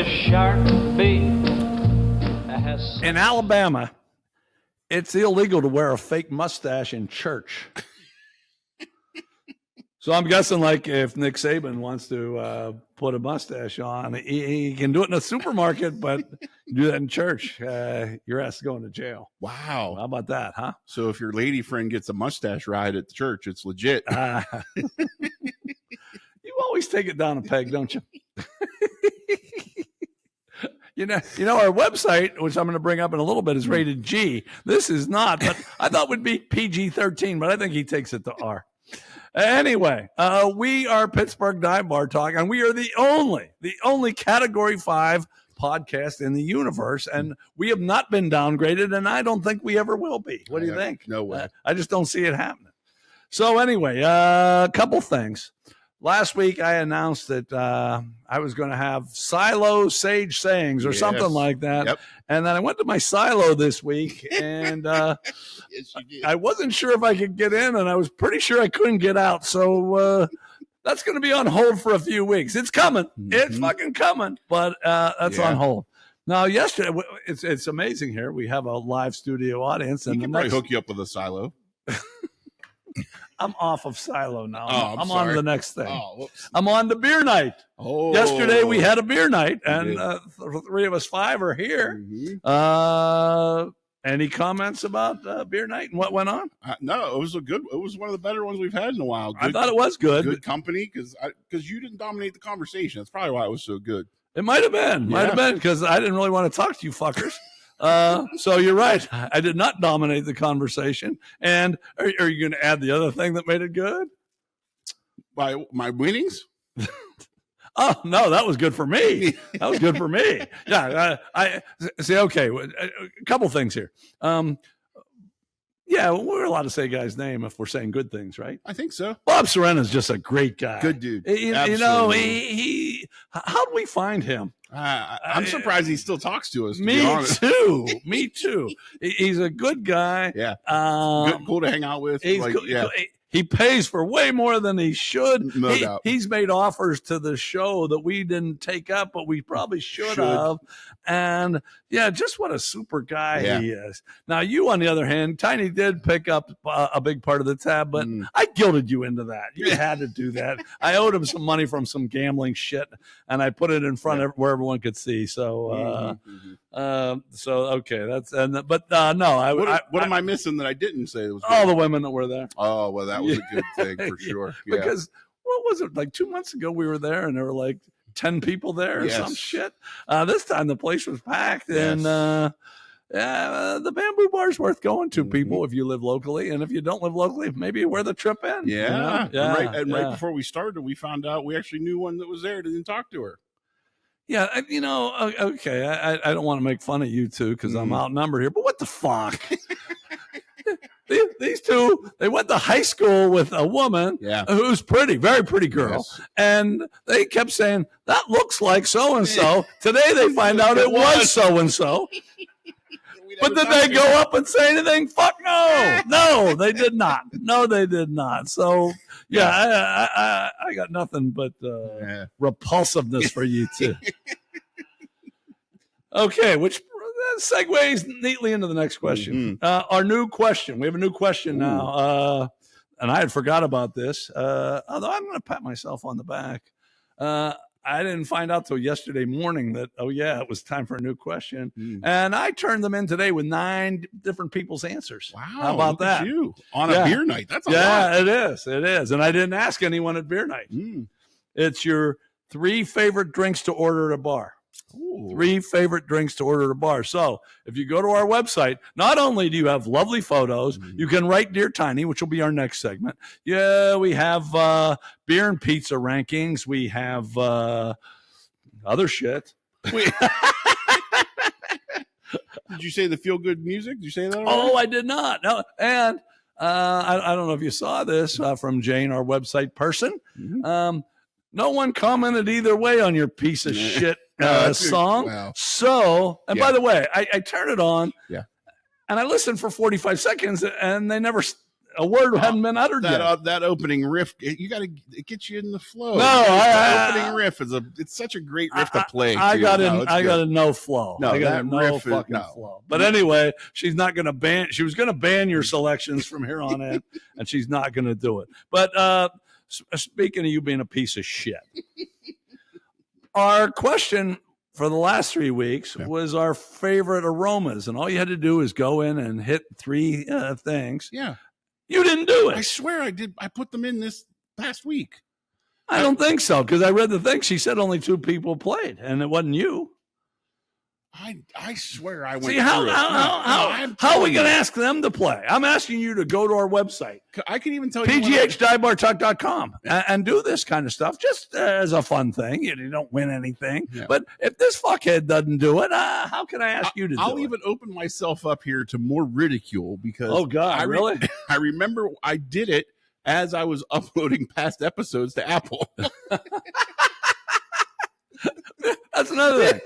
a shark bait. In Alabama, it's illegal to wear a fake mustache in church. So I'm guessing, like, if Nick Saban wants to put a mustache on, he can do it in a supermarket, but do that in church, your ass is going to jail. Wow. How about that, huh? So if your lady friend gets a mustache ride at the church, it's legit. You always take it down a peg, don't you? You know, our website, which I'm going to bring up in a little bit, is rated G. This is not, but I thought would be PG-13, but I think he takes it to R. Anyway, we are Pittsburgh Dive Bar Talk, and we are the only Category 5 podcast in the universe, and we have not been downgraded, and I don't think we ever will be. What do you think? No way. I just don't see it happening. So anyway, a couple things. Last week, I announced that I was going to have silo sage sayings or something like that. Yep. And then I went to my silo this week, and yes, I wasn't sure if I could get in, and I was pretty sure I couldn't get out. So that's going to be on hold for a few weeks. It's coming. Mm-hmm. It's fucking coming, but that's on hold. Now, yesterday, it's amazing here. We have a live studio audience. And we can probably hook you up with a silo. I'm off of silo now. I'm on to the next thing. Oh, I'm on the beer night. Oh, yesterday we had a beer night, and 3 of us 5 are here. Mm-hmm. Any comments about beer night and what went on? No, it was one of the better ones we've had in a while. I thought it was good. Good company, because you didn't dominate the conversation. That's probably why it was so good. It might have been. Because I didn't really want to talk to you fuckers. So you're right. I did not dominate the conversation. And are you going to add the other thing that made it good? By my winnings? Oh, no, that was good for me. That was good for me. Yeah. I see. Okay. A couple things here. Yeah, we're allowed to say a guy's name if we're saying good things, right? I think so. Bob Serena is just a great guy. Good dude. You know, how do we find him? I'm surprised he still talks to us. Me too. He's a good guy. Yeah. Cool to hang out with. He pays for way more than he should. No doubt. He's made offers to the show that we didn't take up, but we probably should have. And yeah, just what a super guy he is. Now, you, on the other hand, Tiny did pick up a big part of the tab, but I guilted you into that. You had to do that. I owed him some money from some gambling shit, and I put it in front of where everyone could see. So, okay, that's no. What am I missing that I didn't say? Was all the women that were there. Oh well, that was a good thing for sure. Yeah. Because what was it, like 2 months ago we were there and there were like 10 people there or some shit. This time the place was packed, and the Bamboo Bar's worth going to, people, if you live locally, and if you don't live locally, maybe wear the trip in. Yeah, you know? Right before we started, we found out we actually knew one that was there. Didn't talk to her. Yeah, okay. I don't want to make fun of you two because I'm outnumbered here, but what the fuck? These two, they went to high school with a woman who's pretty, very pretty girl. Yes. And they kept saying, that looks like so-and-so. Today they find out it was so-and-so. But did they go up and say anything? Fuck no. No, they did not. No, they did not. So, I got nothing but repulsiveness for you two. Okay, which segues neatly into the next question. Our new question. We have a new question now. And I had forgot about this. Although I'm going to pat myself on the back. I didn't find out till yesterday morning that, it was time for a new question. And I turned them in today with 9 different people's answers. Wow. How about that? You on a beer night. That's a lot. Yeah, it is. It is. And I didn't ask anyone at beer night. It's your 3 favorite drinks to order at a bar. Ooh. 3 favorite drinks to order at a bar. So if you go to our website, not only do you have lovely photos, you can write Dear Tiny, which will be our next segment. Yeah, we have beer and pizza rankings. We have other shit. Did you say the feel good music? Did you say that already? Oh, I did not. No, and I don't know if you saw this from Jane, our website person. No one commented either way on your piece of shit song. Wow. So, and by the way, I turn it on and I listen for 45 seconds and they never a word hadn't been uttered yet. That opening riff, it gets you in the flow. No, opening riff it's such a great riff to play. I got a no flow. No, I got that no riff fucking flow. But anyway, she's not going to ban. She was going to ban your selections from here on in, and she's not going to do it. But speaking of you being a piece of shit, our question for the last 3 weeks was our favorite aromas, and all you had to do is go in and hit 3 things. Yeah. You didn't do it. I swear I did. I put them in this past week. I don't think so, because I read the thing. She said only 2 people played, and it wasn't you. I swear I went. See, how are we going to ask them to play? I'm asking you to go to our website. I can even tell you pghdivebartalk.com and do this kind of stuff just as a fun thing. You don't win anything. Yeah. But if this fuckhead doesn't do it, how can I ask you to do it? I'll even open myself up here to more ridicule because really? I remember I did it as I was uploading past episodes to Apple. That's another thing.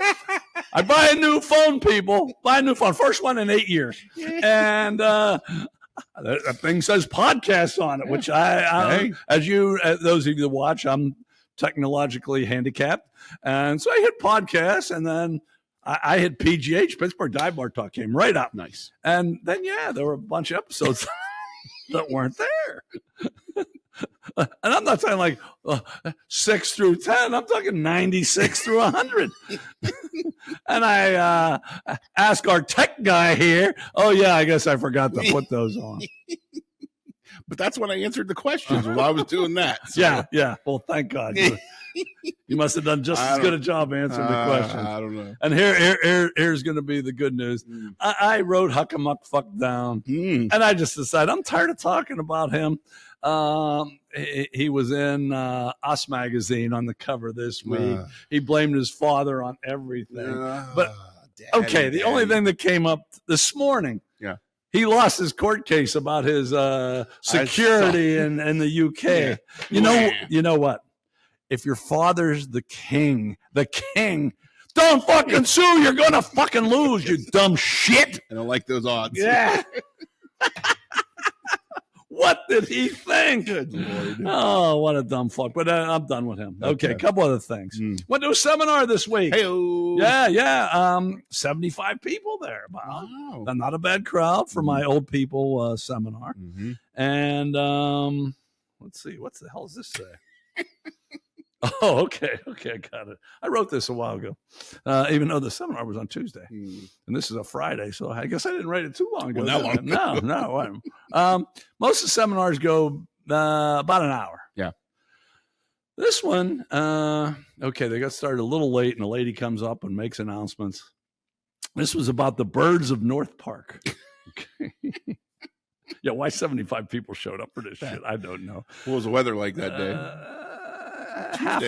I buy a new phone, people. Buy a new phone. First one in 8 years. And that thing says podcast on it, which those of you that watch, I'm technologically handicapped. And so I hit podcast, and then I hit PGH, Pittsburgh Dive Bar Talk, came right up. Nice. And then, there were a bunch of episodes that weren't there. And I'm not saying like 6 through 10. I'm talking 96 through 100. And I ask our tech guy here, I guess I forgot to put those on. But that's when I answered the questions while I was doing that. So. Yeah. Well, thank God. You must have done just as good a job answering the questions. I don't know. And here's going to be the good news. I wrote Huckamuck Fuck down, and I just decided I'm tired of talking about him. He was in Us magazine on the cover this week. He blamed his father on everything. But the only thing that came up this morning, he lost his court case about his security in the UK. Yeah. You know what? If your father's the king, don't fucking sue. You're going to fucking lose, you dumb shit. I don't like those odds. Yeah. What did he think? Good Lord. Oh, what a dumb fuck. But I'm done with him. Okay, a couple other things. Went to a seminar this week. Hey-o. Yeah. 75 people there. Wow. Not a bad crowd for my old people seminar. Mm-hmm. And let's see. What the hell does this say? Oh, okay, I got it. I wrote this a while ago, even though the seminar was on Tuesday, and this is a Friday, so I guess I didn't write it too long ago. Well, No. Most of the seminars go about an hour. Yeah. This one, they got started a little late, and a lady comes up and makes announcements. This was about the birds of North Park. Okay. Yeah, why 75 people showed up for this shit? I don't know. What was the weather like that day?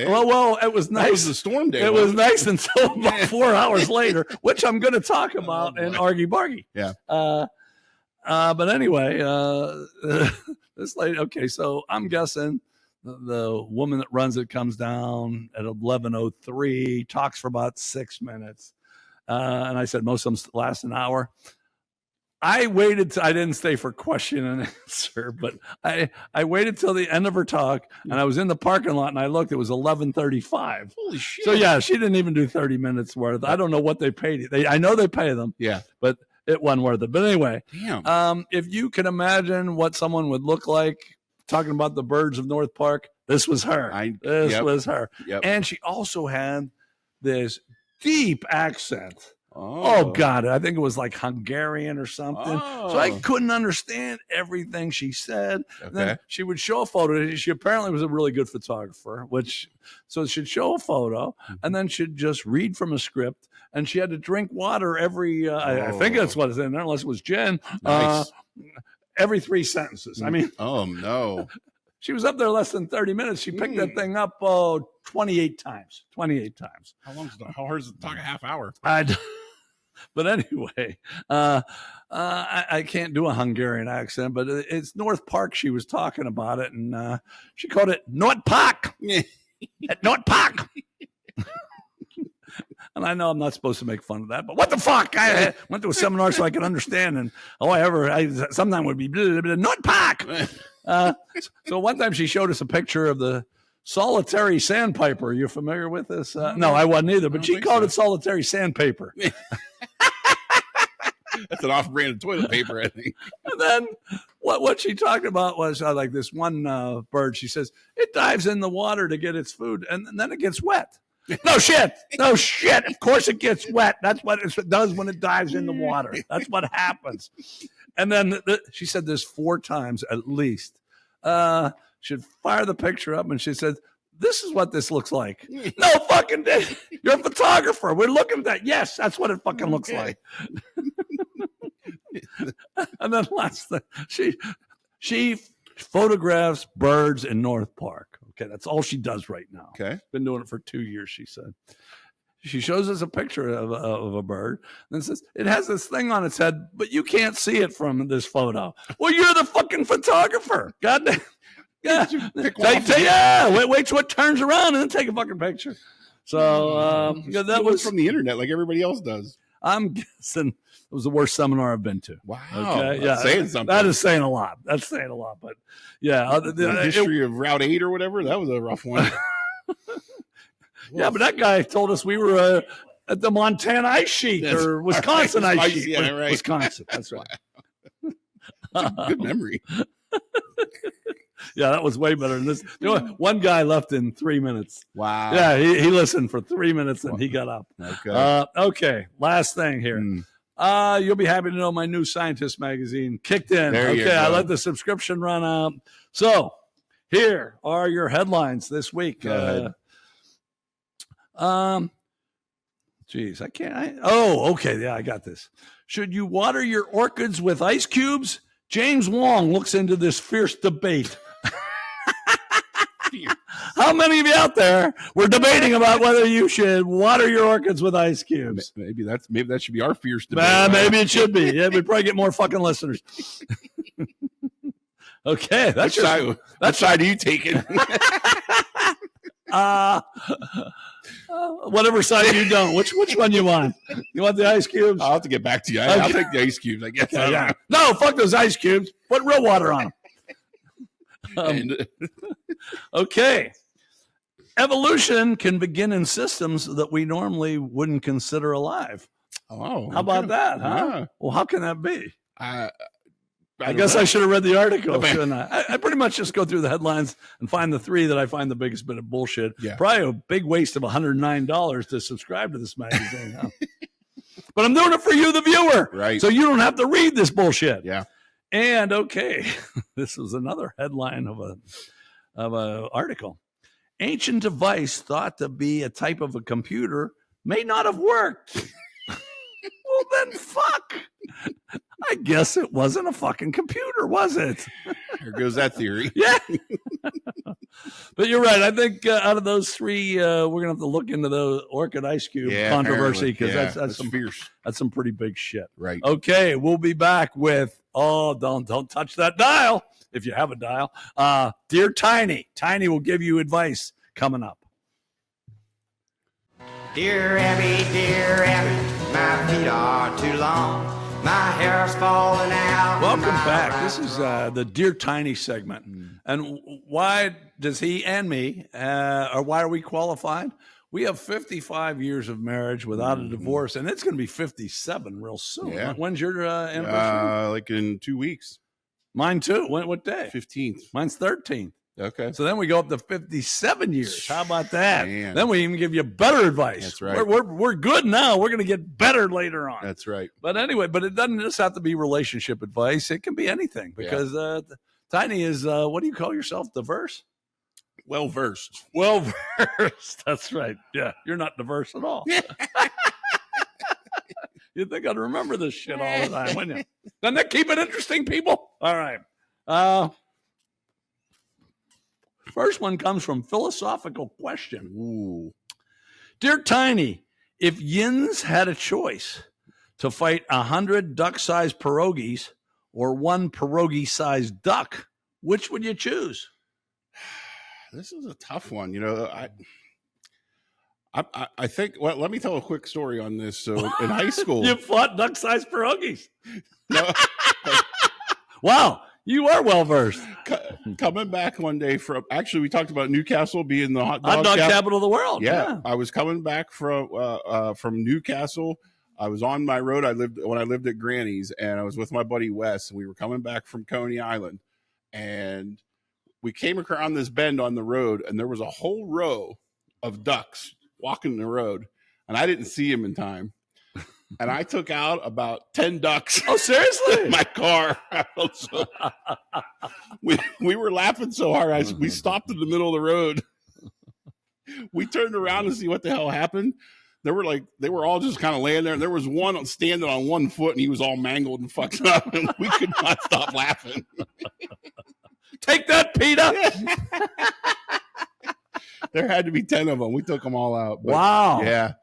Well, it was nice. That was the storm day. It was nice until about 4 hours later, which I'm going to talk about in Argy Bargy. Yeah. But anyway, this lady. Okay, so I'm guessing the woman that runs it comes down at 11:03, talks for about 6 minutes, and I said most of them last an hour. I waited. I didn't stay for question and answer, but I waited till the end of her talk, and I was in the parking lot, and I looked. It was 11:35. Holy shit! So yeah, she didn't even do 30 minutes worth. I don't know what they paid. I know they pay them. Yeah, but it wasn't worth it. But anyway, damn. If you can imagine what someone would look like talking about the birds of North Park, this was her. This was her. Yep. And she also had this deep accent. Oh, God. I think it was like Hungarian or something. Oh. So I couldn't understand everything she said. Okay. Then she would show a photo. She apparently was a really good photographer, so she'd show a photo and then she'd just read from a script. And she had to drink water every, I think that's what it's in there, unless it was gin, nice. Every 3 sentences. I mean, oh, no. She was up there less than 30 minutes. She picked that thing up 28 times. 28 times. How hard is it to talk a half hour? But anyway, I can't do a Hungarian accent, but it's North Park. She was talking about it, and she called it North Park. At North Park. And I know I'm not supposed to make fun of that, but what the fuck? I went to a seminar so I could understand. And I sometimes would be nut pack. So one time she showed us a picture of the solitary sandpiper. Are you familiar with this? No, I wasn't either, but she called it solitary sandpaper. That's an off-brand toilet paper, I think. And then what she talked about was like this one bird. She says it dives in the water to get its food, and then it gets wet. No shit. Of course it gets wet. That's what it does when it dives in the water. That's what happens. And then she said this 4 times at least. She'd fire the picture up, and she said, "This is what this looks like." No fucking day. You're a photographer. We're looking at that. Yes, that's what it fucking looks like. And then last thing, she photographs birds in North Park. Okay, that's all she does right now. Okay, been doing it for 2 years. She said. She shows us a picture of a bird and says it has this thing on its head, but you can't see it from this photo. Well, you're the fucking photographer. God damn. Yeah. Wait till it turns around and then take a fucking picture. So that was from the internet, like everybody else does. I'm guessing it was the worst seminar I've been to. Wow. Okay. That's saying something. That is saying a lot. That's saying a lot. But yeah, the history of Route 8 or whatever, that was a rough one. Yeah, but that guy told us we were at the Montana ice sheet or Wisconsin ice sheet. Yeah, right. Wisconsin. That's right. Good memory. Yeah, that was way better than this. One guy left in 3 minutes. Wow. Yeah, he listened for 3 minutes and he got up. Okay. Okay. Last thing here. You'll be happy to know my New Scientist magazine kicked in. Okay, I let the subscription run out. So here are your headlines this week. Go ahead. Geez, I can't. Okay. Yeah, I got this. Should you water your orchids with ice cubes? James Wong looks into this fierce debate. How many of you out there were debating about whether you should water your orchids with ice cubes? Maybe that should be our fierce debate. Maybe it should be. Yeah, we'd probably get more fucking listeners. Okay, which side are you taking? Whatever side you don't. Which one you want? You want the ice cubes? I'll have to get back to you. I'll take the ice cubes, I guess. Okay, yeah. No, fuck those ice cubes. Put real water on them. Okay. Evolution can begin in systems that we normally wouldn't consider alive. Oh, how about that? Huh? Yeah. Well, how can that be? I guess I should have read the article, shouldn't I? I pretty much just go through the headlines and find the 3 that I find the biggest bit of bullshit. Yeah. Probably a big waste of $109 to subscribe to this magazine. Huh? But I'm doing it for you, the viewer. Right. So you don't have to read this bullshit. Yeah. And okay, this is another headline of a article. Ancient device thought to be a type of a computer may not have worked. Well, then fuck. I guess it wasn't a fucking computer, was it? There goes that theory. Yeah. But you're right. I think out of those 3, we're going to have to look into the orchid ice cube controversy because that's some pretty big shit. Right. Okay, we'll be back with, don't touch that dial if you have a dial. Dear Tiny. Tiny will give you advice coming up. Dear Abby, my feet are too long. My hair's falling out. Welcome back. This is the Dear Tiny segment. And why does he and me, or why are we qualified? We have 55 years of marriage without a divorce, and it's going to be 57 real soon. Yeah. When's your anniversary? Like in 2 weeks. Mine too. What day? 15th. Mine's 13th. Okay. So then we go up to 57 years. How about that? Man. Then we even give you better advice. That's right. We're good now. We're going to get better later on. That's right. But anyway, it doesn't just have to be relationship advice. It can be anything because Tiny is, what do you call yourself? Diverse? Well-versed. Well-versed. That's right. Yeah. You're not diverse at all. You'd think I'd remember this shit all the time, wouldn't you? Doesn't that keep it interesting, people? All right. First one comes from Philosophical Question. Ooh. Dear Tiny, if yins had a choice to fight 100 duck-sized pierogies or 1 pierogi-sized duck, which would you choose? This is a tough one. You know, I think. Well, let me tell a quick story on this. So in high school, you fought duck-sized pierogies. No, wow, you are well versed. Coming back one day from we talked about Newcastle being the hot dog capital of the world. Yeah, I was coming back from Newcastle. I was on my road. I lived at Granny's, and I was with my buddy Wes. And we were coming back from Coney Island, and we came around this bend on the road, and there was a whole row of ducks walking the road, and I didn't see him in time. And I took out about 10 ducks. Oh, seriously? In my car. we were laughing so hard. We stopped in the middle of the road. We turned around to see what the hell happened. They were all just kind of laying there. And there was one standing on one foot, and he was all mangled and fucked up. And we could not stop laughing. Take that, Peter. There had to be 10 of them. We took them all out. But, wow. Yeah.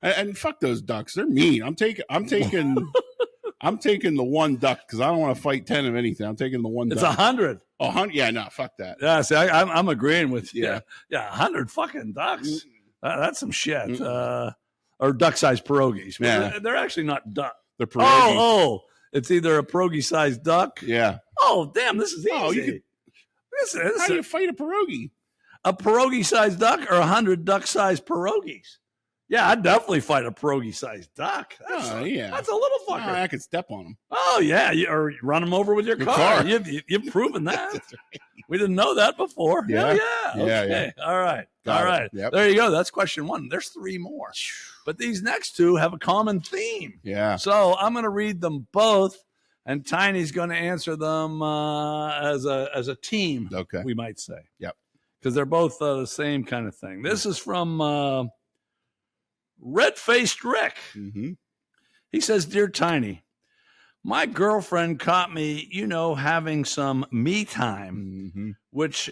And fuck those ducks. They're mean. I'm taking the one duck because I don't want to fight 10 of anything. I'm taking the one duck. It's 100. 100? Yeah, no, fuck that. Yeah, see, I'm agreeing with you. Yeah. Yeah, 100 fucking ducks. That's some shit. Or duck-sized pierogies. Yeah. They're actually not duck. They're pierogies. Oh, it's either a pierogi-sized duck. Yeah. Oh, damn, this is easy. Oh, how do you fight a pierogi? A pierogi-sized duck or 100 duck-sized pierogies? Yeah, I'd definitely fight a pierogi-sized duck. That's a little fucker. I could step on them. Oh, yeah, or run them over with your car. You've proven that. Right. We didn't know that before. Yeah. Yeah. Okay. Yeah. All right. Got All right. Yep. There you go. That's question one. There's 3 more. But these next 2 have a common theme. Yeah. So I'm going to read them both, and Tiny's going to answer them as a team, okay, we might say. Yep. Because they're both the same kind of thing. This is from Red-Faced Rick. Mm-hmm. He says, Dear Tiny, my girlfriend caught me, having some me time, which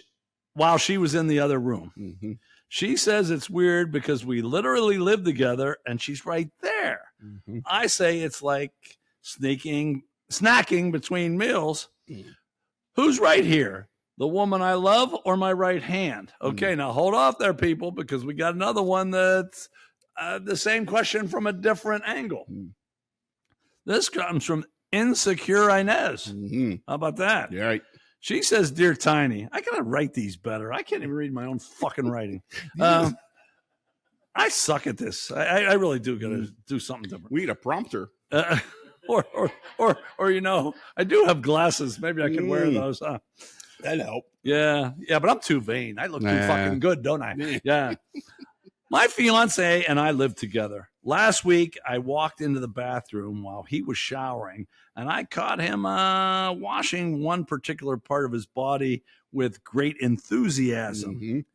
while she was in the other room. Mm-hmm. She says it's weird because we literally live together and she's right there. Mm-hmm. I say it's like snacking between meals. Who's right here? The woman I love or my right hand? Okay, now hold off there, people, because we got another one that's the same question from a different angle. This comes from Insecure Inez. How about that? Yeah, right. She says, Dear Tiny, I gotta write these better. I can't even read my own fucking writing. I suck at this. I really do gotta do something different. We need a prompter. Or I do have glasses. Maybe I can wear those. That'd help. Yeah, but I'm too vain. I look too fucking good, don't I? Yeah. My fiance and I live together. Last week, I walked into the bathroom while he was showering, and I caught him washing one particular part of his body with great enthusiasm.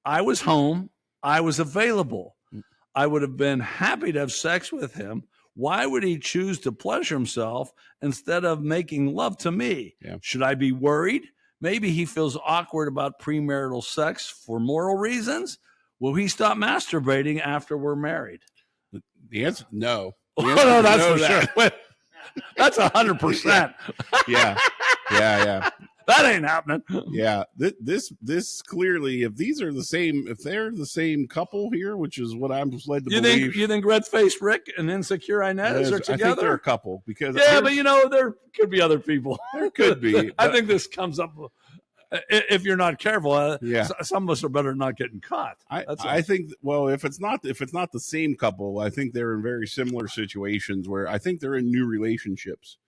I was home. I was available. I would have been happy to have sex with him. Why would he choose to pleasure himself instead of making love to me? Yeah. Should I be worried? Maybe he feels awkward about premarital sex for moral reasons. Will he stop masturbating after we're married? The answer, no. No, that's for sure. That's 100%. Yeah. That ain't happening. Yeah. This clearly, if they're the same couple here, which is what I'm led to believe. You think Red-Faced Rick and Insecure Inez are together? I think they're a couple because but there could be other people. There could be. I think this comes up. If you're not careful, some of us are better not getting caught. I think. Well, if it's not the same couple, I think they're in very similar situations where I think they're in new relationships.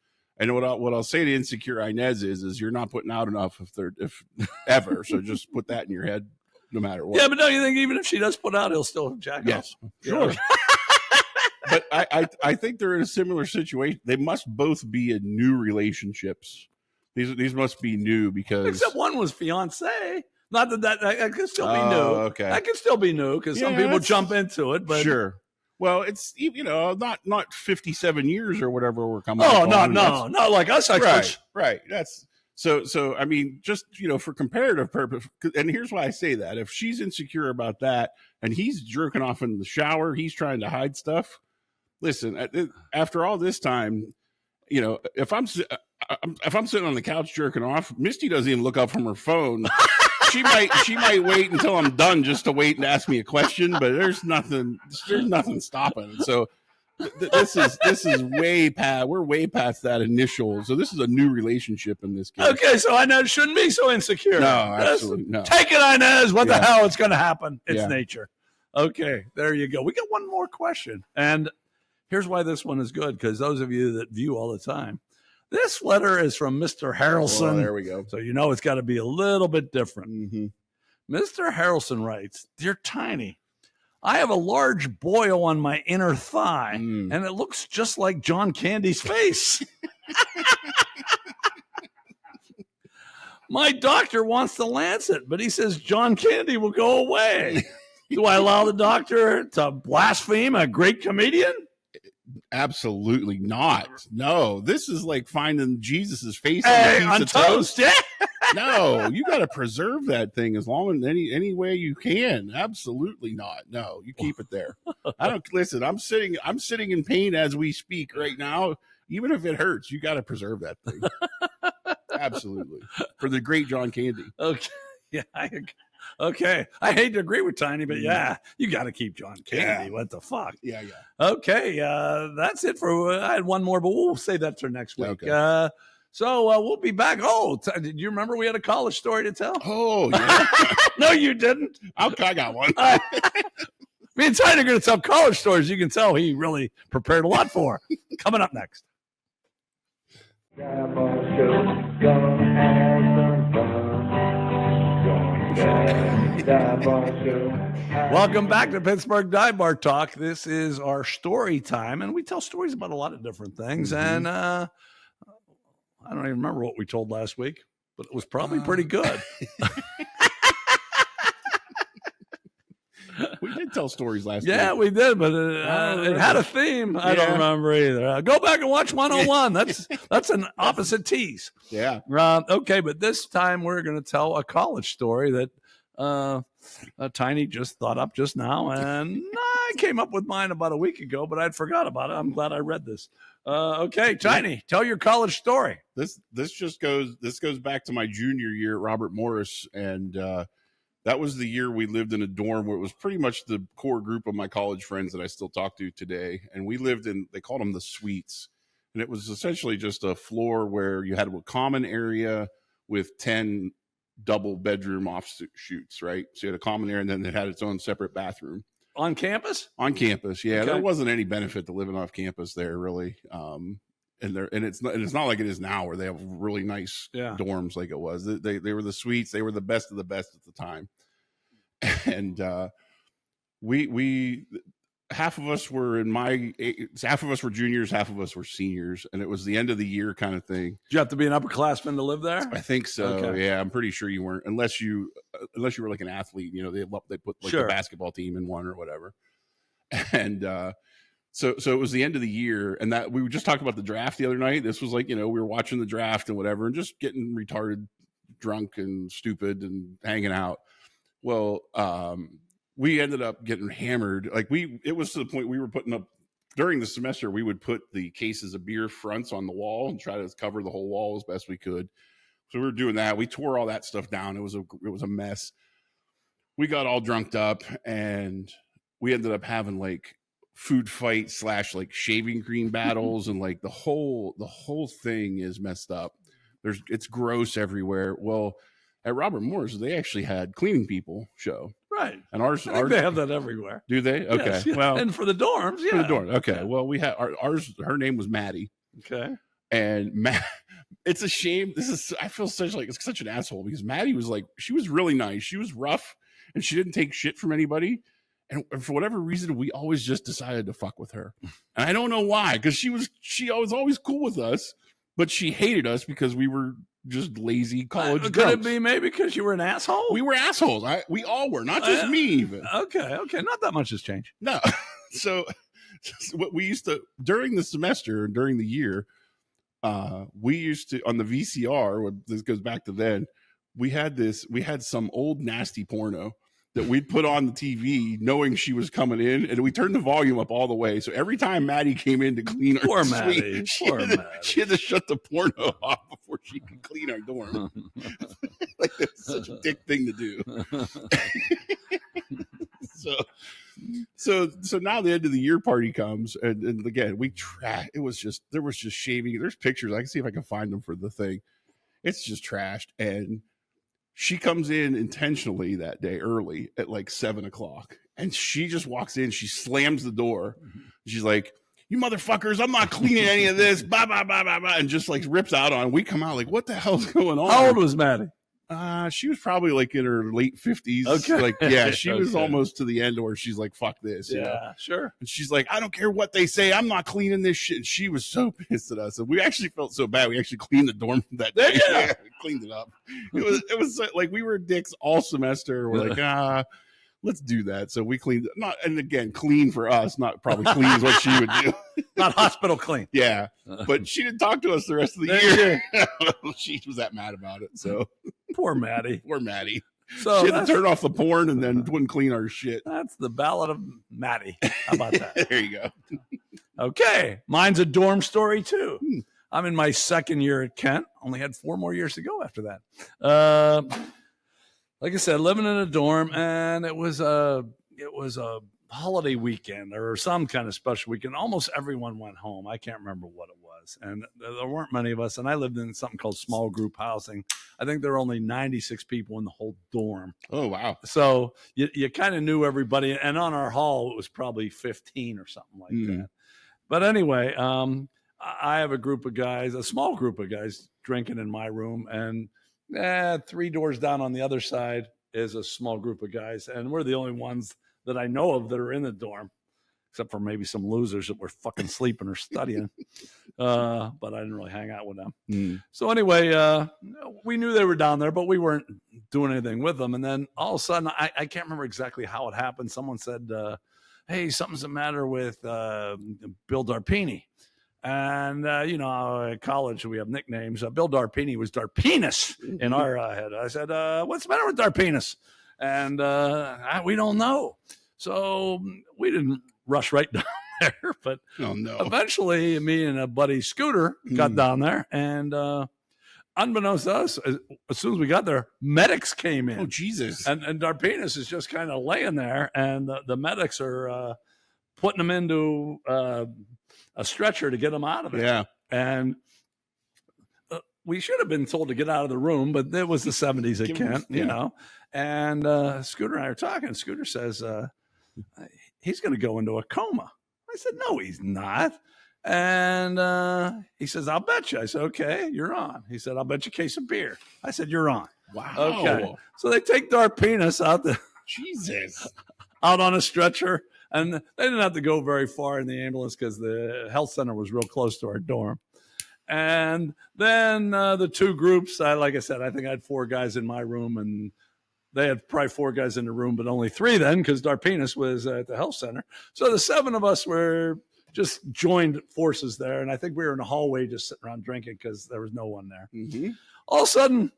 And what I'll say to Insecure Inez is you're not putting out enough if ever. So just put that in your head, no matter what. Yeah, but don't you think even if she does put out, he'll still jack off? Yes, sure. But I think they're in a similar situation. They must both be in new relationships. These must be new because except one was fiance. Not that could still be new. Okay, that could still be new because some people jump into it. But sure. Well, it's not 57 years or whatever we're coming. Oh no, not like us experts. Right. That's so. I mean, just for comparative purpose. And here's why I say that: if she's insecure about that, and he's jerking off in the shower, he's trying to hide stuff. Listen, after all this time, if I'm sitting on the couch jerking off, Misty doesn't even look up from her phone she might wait until I'm done just to wait and ask me a question, but there's nothing stopping it. So this is way past. We're way past that initial. So this is a new relationship in this case. Okay, so Inez shouldn't be so insecure. No, absolutely no. Take it, Inez. What the hell? It's going to happen. It's nature. Okay, there you go. We got one more question, and here's why this one is good, because those of you that view all the time, this letter is from Mr. Harrelson. Oh, there we go. So you know it's got to be a little bit different. Mm-hmm. Mr. Harrelson writes, "Dear Tiny, I have a large boil on my inner thigh, and it looks just like John Candy's face. My doctor wants to lance it, but he says John Candy will go away. Do I allow the doctor to blaspheme a great comedian?" Absolutely not. No, this is like finding Jesus's face on toast. Yeah. No, you got to preserve that thing as long as any way you can. Absolutely not. No, you keep it there. I don't listen. I'm sitting in pain as we speak right now. Even if it hurts, you got to preserve that thing. Absolutely, for the great John Candy. Okay. Yeah. Okay. I hate to agree with Tiny, but you got to keep John Candy. Yeah. What the fuck? Yeah. Okay. That's it for. I had one more, but we'll save that for next week. Okay. So we'll be back. Oh, did you remember we had a college story to tell? Oh, yeah. No, you didn't. I got one. Me and Tiny are going to tell college stories. You can tell he really prepared a lot for. Coming up next. Welcome back to Pittsburgh Dive Bar Talk. This is our story time, and we tell stories about a lot of different things. And I don't even remember what we told last week, but it was probably pretty good. We did tell stories last week. Yeah, we did, but it had a theme. I don't remember either. Go back and watch 101. That's an opposite tease. Yeah. Okay, but this time we're going to tell a college story that Tiny just thought up just now, and I came up with mine about a week ago, but I'd forgot about it. I'm glad I read this. Okay, Tiny, tell your college story. This goes back to my junior year at Robert Morris, and that was the year we lived in a dorm where it was pretty much the core group of my college friends that I still talk to today. And we lived in, they called them the suites. And it was essentially just a floor where you had a common area with 10 double bedroom offshoots, right? So you had a common area, and then it had its own separate bathroom. On campus? On campus, yeah. Okay. There wasn't any benefit to living off campus there, really. And it's not like it is now where they have really nice dorms like it was. They were the suites. They were the best of the best at the time. And we half of us were half of us were juniors, half of us were seniors, and it was the end of the year kind of thing. Did you have to be an upperclassman to live there? I think so. Okay. Yeah, I'm pretty sure you weren't, unless you were like an athlete. You know, they put like the basketball team in one or whatever. And so it was the end of the year, and that we just talked about the draft the other night. This was like, we were watching the draft and whatever, and just getting retarded, drunk and stupid and hanging out. Well, we ended up getting hammered. Like it was to the point we were putting up during the semester, we would put the cases of beer fronts on the wall and try to cover the whole wall as best we could. So we were doing that. We tore all that stuff down. It was a mess. We got all drunked up, and we ended up having like food fight / like shaving cream battles, and like the whole thing is messed up. It's gross everywhere. Well, at Robert Morris, they actually had cleaning people show. Right. And ours they have that everywhere. Do they? Okay. Yes, yeah. Well, and for the dorms, For the dorms. Okay. Yeah. Well, we had ours, her name was Maddie. Okay. And it's a shame. I feel such an asshole, because Maddie was like, she was really nice. She was rough, and she didn't take shit from anybody. And for whatever reason, we always just decided to fuck with her. And I don't know why, because she was always cool with us, but she hated us because we were just lazy college Could drunks. it be maybe because you were an asshole? We were assholes. We all were, not just me even. Okay. Not that much has changed. No. So what we used to, during the semester and during the year, we used to, on the VCR, this goes back to then, we had some old nasty porno that we'd put on the TV knowing she was coming in, and we turned the volume up all the way. So every time Maddie came in to clean our suite, she had to shut the porno off before she could clean our dorm. Like it's such a dick thing to do. So now the end of the year party comes, and again there was just shaving. There's pictures. I can see if I can find them for the thing. It's just trashed, and she comes in intentionally that day early at like 7:00, and she just walks in. She slams the door. She's like, "You motherfuckers! I'm not cleaning any of this." Blah blah blah blah blah, and just like rips out on. We come out like, "What the hell's going on?" How old was Maddie? She was probably like in her late 50s. Okay. Like, yeah, she was almost to the end where she's like, fuck this. You know? Sure. And she's like, I don't care what they say. I'm not cleaning this shit. And she was so pissed at us. And we actually felt so bad. We actually cleaned the dorm that day. Yeah. Cleaned it up. It was like we were dicks all semester. We're like, let's do that. So we cleaned, and again, clean for us, not probably clean is what she would do. Not hospital clean. Yeah. But she didn't talk to us the rest of the year. She was that mad about it. So poor Maddie. Poor Maddie. So she had to turn off the porn and then wouldn't clean our shit. That's the ballad of Maddie. How about that? There you go. Okay. Mine's a dorm story too. I'm in my second year at Kent. Only had 4 more years to go after that. Like I said, living in a dorm, and it was a holiday weekend or some kind of special weekend. Almost everyone went home. I can't remember what it was, and there weren't many of us. And I lived in something called small group housing. I think there were only 96 people in the whole dorm. Oh wow! So you kind of knew everybody, and on our hall it was probably 15 or something like that. But anyway, I have a small group of guys drinking in my room, and 3 doors down on the other side is a small group of guys, and we're the only ones that I know of that are in the dorm, except for maybe some losers that were fucking sleeping or studying. But I didn't really hang out with them. So anyway, we knew they were down there, but we weren't doing anything with them. And then all of a sudden, I can't remember exactly how it happened. Someone said, hey, something's the matter with Bill Darpini. And, at college, we have nicknames. Bill Darpini was Darpenis in our head. I said, what's the matter with Darpenis? And we don't know. So we didn't rush right down there. But eventually, me and a buddy, Scooter, got down there. And unbeknownst to us, as soon as we got there, medics came in. Oh, Jesus. And Darpenis is just kind of laying there. And the medics are putting him into a stretcher to get him out of it. Yeah. And we should have been told to get out of the room, but it was the 70s at Kent, you know. And Scooter and I are talking. Scooter says, he's going to go into a coma. I said, no, he's not. And he says, I'll bet you. I said, okay, you're on. He said, I'll bet you a case of beer. I said, you're on. Wow. Okay. So they take Darpenis out out on a stretcher. And they didn't have to go very far in the ambulance because the health center was real close to our dorm. And then the 2 groups, like I said, I think I had 4 guys in my room, and they had probably 4 guys in the room, but only 3 then because Darpenis was at the health center. So the 7 of us were just joined forces there. And I think we were in the hallway just sitting around drinking because there was no one there. All of a sudden,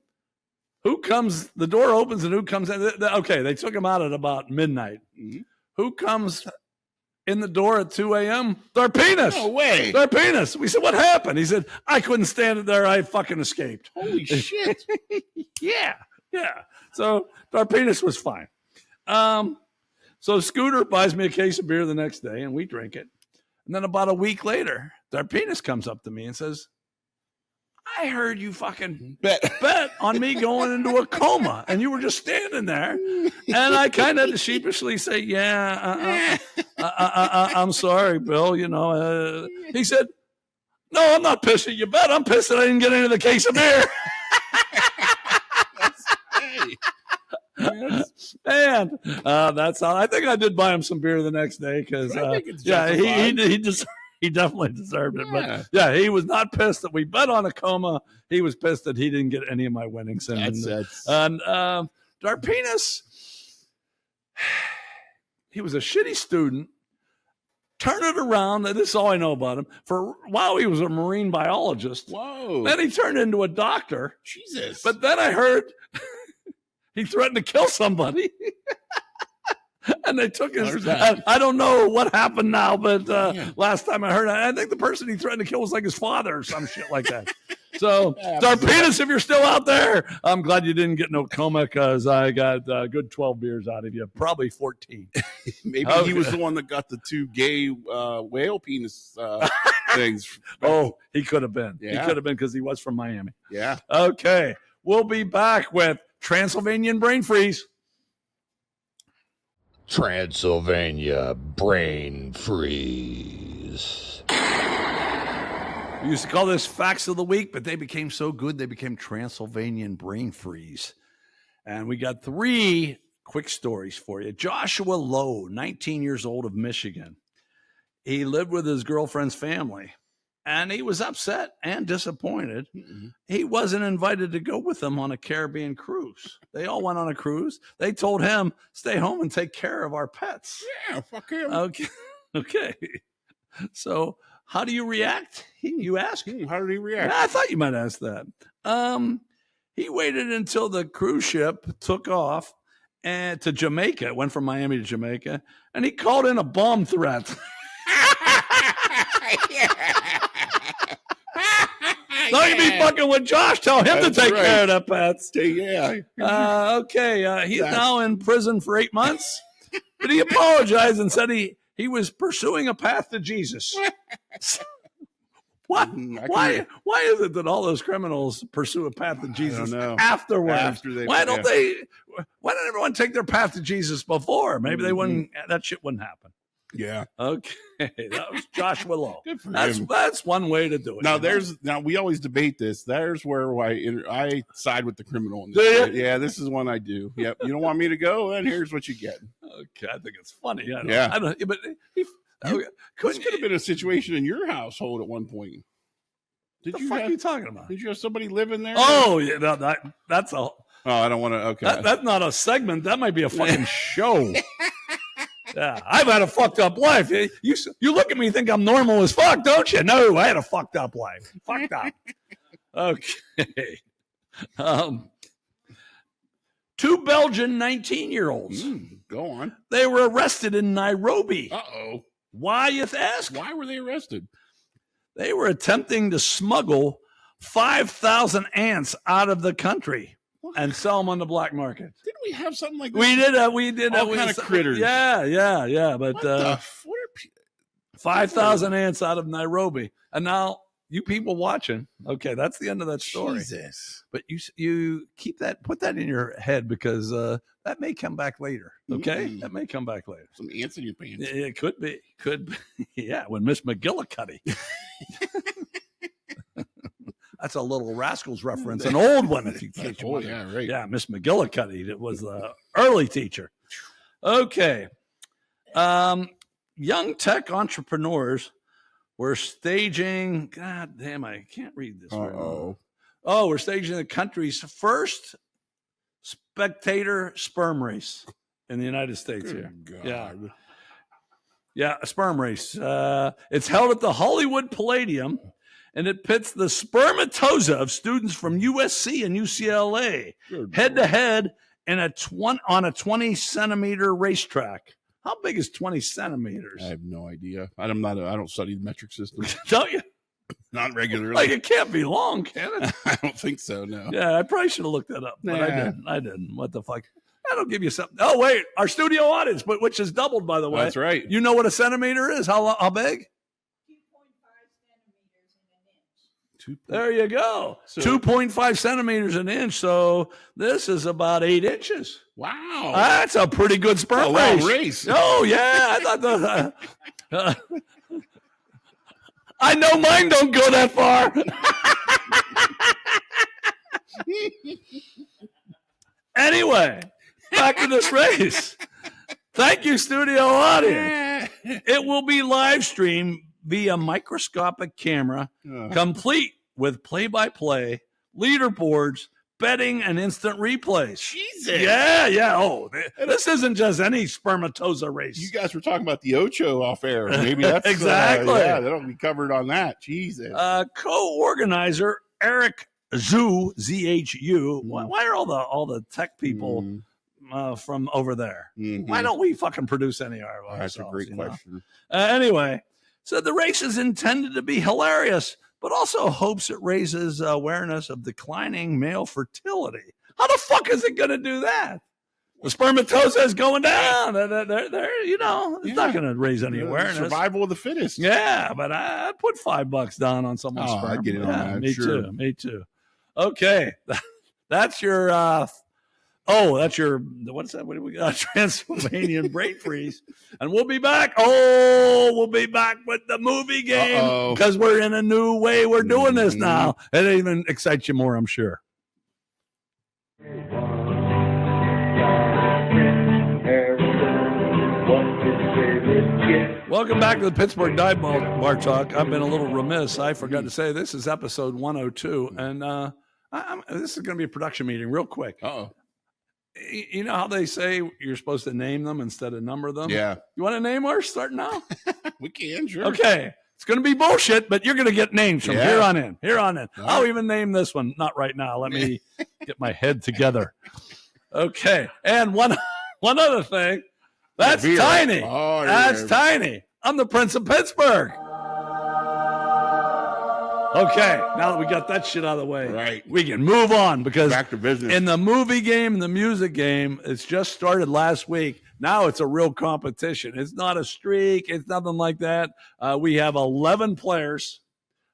the door opens and who comes in? Okay, they took him out at about midnight. Who comes in the door at 2 a.m.? Darpenis. No way. Darpenis. We said, what happened? He said, I couldn't stand it there. I fucking escaped. Holy shit. Yeah. So Darpenis was fine. So Scooter buys me a case of beer the next day, and we drink it. And then about a week later, Darpenis comes up to me and says, I heard you fucking bet on me going into a coma, and you were just standing there. And I kind of sheepishly say, I'm sorry, Bill. He said, no, I'm not pissed at you, bet. I'm pissed that I didn't get into the case of beer. And that's how I think I did buy him some beer the next day because he definitely deserved it. But he was not pissed that we bet on a coma. He was pissed that he didn't get any of my winnings. And Darpenis, he was a shitty student. Turn it around. This is all I know about him. For a while, he was a marine biologist. Whoa. Then he turned into a doctor. Jesus. But then I heard he threatened to kill somebody. And they took his, I don't know what happened now, but last time I heard, I think the person he threatened to kill was like his father or some shit like that. So, Darpetus, if you're still out there, I'm glad you didn't get no coma because I got a good 12 beers out of you, probably 14. Maybe he was the one that got the 2 gay whale penis things. Oh, he could have been. Yeah. He could have been because he was from Miami. Yeah. Okay. We'll be back with Transylvanian Brain Freeze. Transylvania Brain Freeze. We used to call this Facts of the Week, but they became so good, they became Transylvanian Brain Freeze. And we got 3 quick stories for you. Joshua Lowe, 19 years old, of Michigan. He lived with his girlfriend's family, and he was upset and disappointed. He wasn't invited to go with them on a Caribbean cruise. They all went on a cruise. They told him, stay home and take care of our pets. Yeah, fuck him. Okay. So how do you react? You ask? How did he react? I thought you might ask that. He waited until the cruise ship took off and to Jamaica. It went from Miami to Jamaica, and he called in a bomb threat. Don't you be fucking with Josh. Tell him to take care of the pets. Yeah. Okay. He's now in prison for 8 months, but he apologized and said he was pursuing a path to Jesus. What? Why is it that all those criminals pursue a path to Jesus afterwards? Why don't everyone take their path to Jesus before? Maybe they wouldn't. That shit wouldn't happen. Yeah. Okay. That was Joshua Lowe. Good for him. That's one way to do it. Now we always debate this. There's where I side with the criminal. Do you? Yeah, this is one I do. Yep. You don't want me to go, and here's what you get. Okay, I think it's funny. I don't. But this could have been a situation in your household at one point. What the fuck are you talking about? Did you have somebody live in there? Oh, yeah, that's a. Oh, I don't want to. Okay, that's not a segment. That might be a fucking show. Yeah, I've had a fucked up life. You look at me and think I'm normal as fuck, don't you? No, I had a fucked up life. Fucked up. Okay. 2 Belgian 19-year-olds. Go on. They were arrested in Nairobi. Uh-oh. Why, you ask? Why were they arrested? They were attempting to smuggle 5,000 ants out of the country and sell them on the black market. Didn't we have something like that? We did. All kind of critters. Yeah. But what are 5,000 ants out of Nairobi. And now you people watching, okay, that's the end of that story. Jesus. But you put that in your head because that may come back later. Okay? That may come back later. Some ants in your pants. It could be. Yeah, when Miss McGillicuddy. That's a Little Rascals reference, an old one. If you catch one. Yeah, right. Yeah, Miss McGillicuddy. It was the early teacher. Okay. Young tech entrepreneurs were staging. God damn, I can't read this. Uh-oh. Oh, we're staging the country's first spectator sperm race in the United States. Here. God. Yeah, a sperm race. It's held at the Hollywood Palladium, and it pits the spermatoza of students from USC and UCLA head to head on a 20-centimeter racetrack. How big is 20 centimeters? I have no idea. I don't study the metric system. Don't you? Not regularly. Like it can't be long, can it? I don't think so. No. Yeah, I probably should have looked that up, but I didn't. What the fuck? That'll give you something. Oh wait, our studio audience, which is doubled, by the way. That's right. You know what a centimeter is? How big? 2.5 centimeters in an inch. There you go. So, 2.5 centimeters an inch. So this is about 8 inches. Wow. That's a pretty good sperm race. Oh, yeah. I thought I know mine don't go that far. Anyway, back to this race. Thank you, studio audience. It will be live streamed via microscopic camera, complete with play-by-play, leaderboards, betting, and instant replays. Jesus. Yeah. Oh, this isn't just any spermatoza race. You guys were talking about the Ocho off air. Maybe that's exactly. That'll be covered on that. Jesus. Co-organizer Eric Zhu, Z-H-U. Why are all the tech people from over there? Why don't we fucking produce any of ourselves? That's a great question. Anyway, so the race is intended to be hilarious, but also hopes it raises awareness of declining male fertility. How the fuck is it going to do that? The spermatozoa is going down. They're it's not going to raise any awareness. Survival of the fittest. Yeah, but I'd put $5 down on someone's sperm. I'd get it on that. Me sure. too. Me too. Okay, that's your. That's your. What is that? What do we got? Transylvanian brain freeze, and we'll be back. We'll be back with the movie game because we're in a new way. We're doing this now. It even excites you more, I'm sure. Welcome back to the Pittsburgh Dive Bar Talk. I've been a little remiss. I forgot to say this is episode 102, and this is going to be a production meeting real quick. Uh-oh. You know how they say you're supposed to name them instead of number them? Yeah. You want to name ours starting now? We can, sure. Okay. It's going to be bullshit, but you're going to get names from here on in. Right. I'll even name this one. Not right now. Let me get my head together. Okay. And one other thing. That's tiny. Oh, That's tiny. I'm the Prince of Pittsburgh. Okay, now that we got that shit out of the way, right, we can move on because back to business. In the movie game and the music game, it's just started last week. Now it's a real competition. It's not a streak. It's nothing like that. We have 11 players.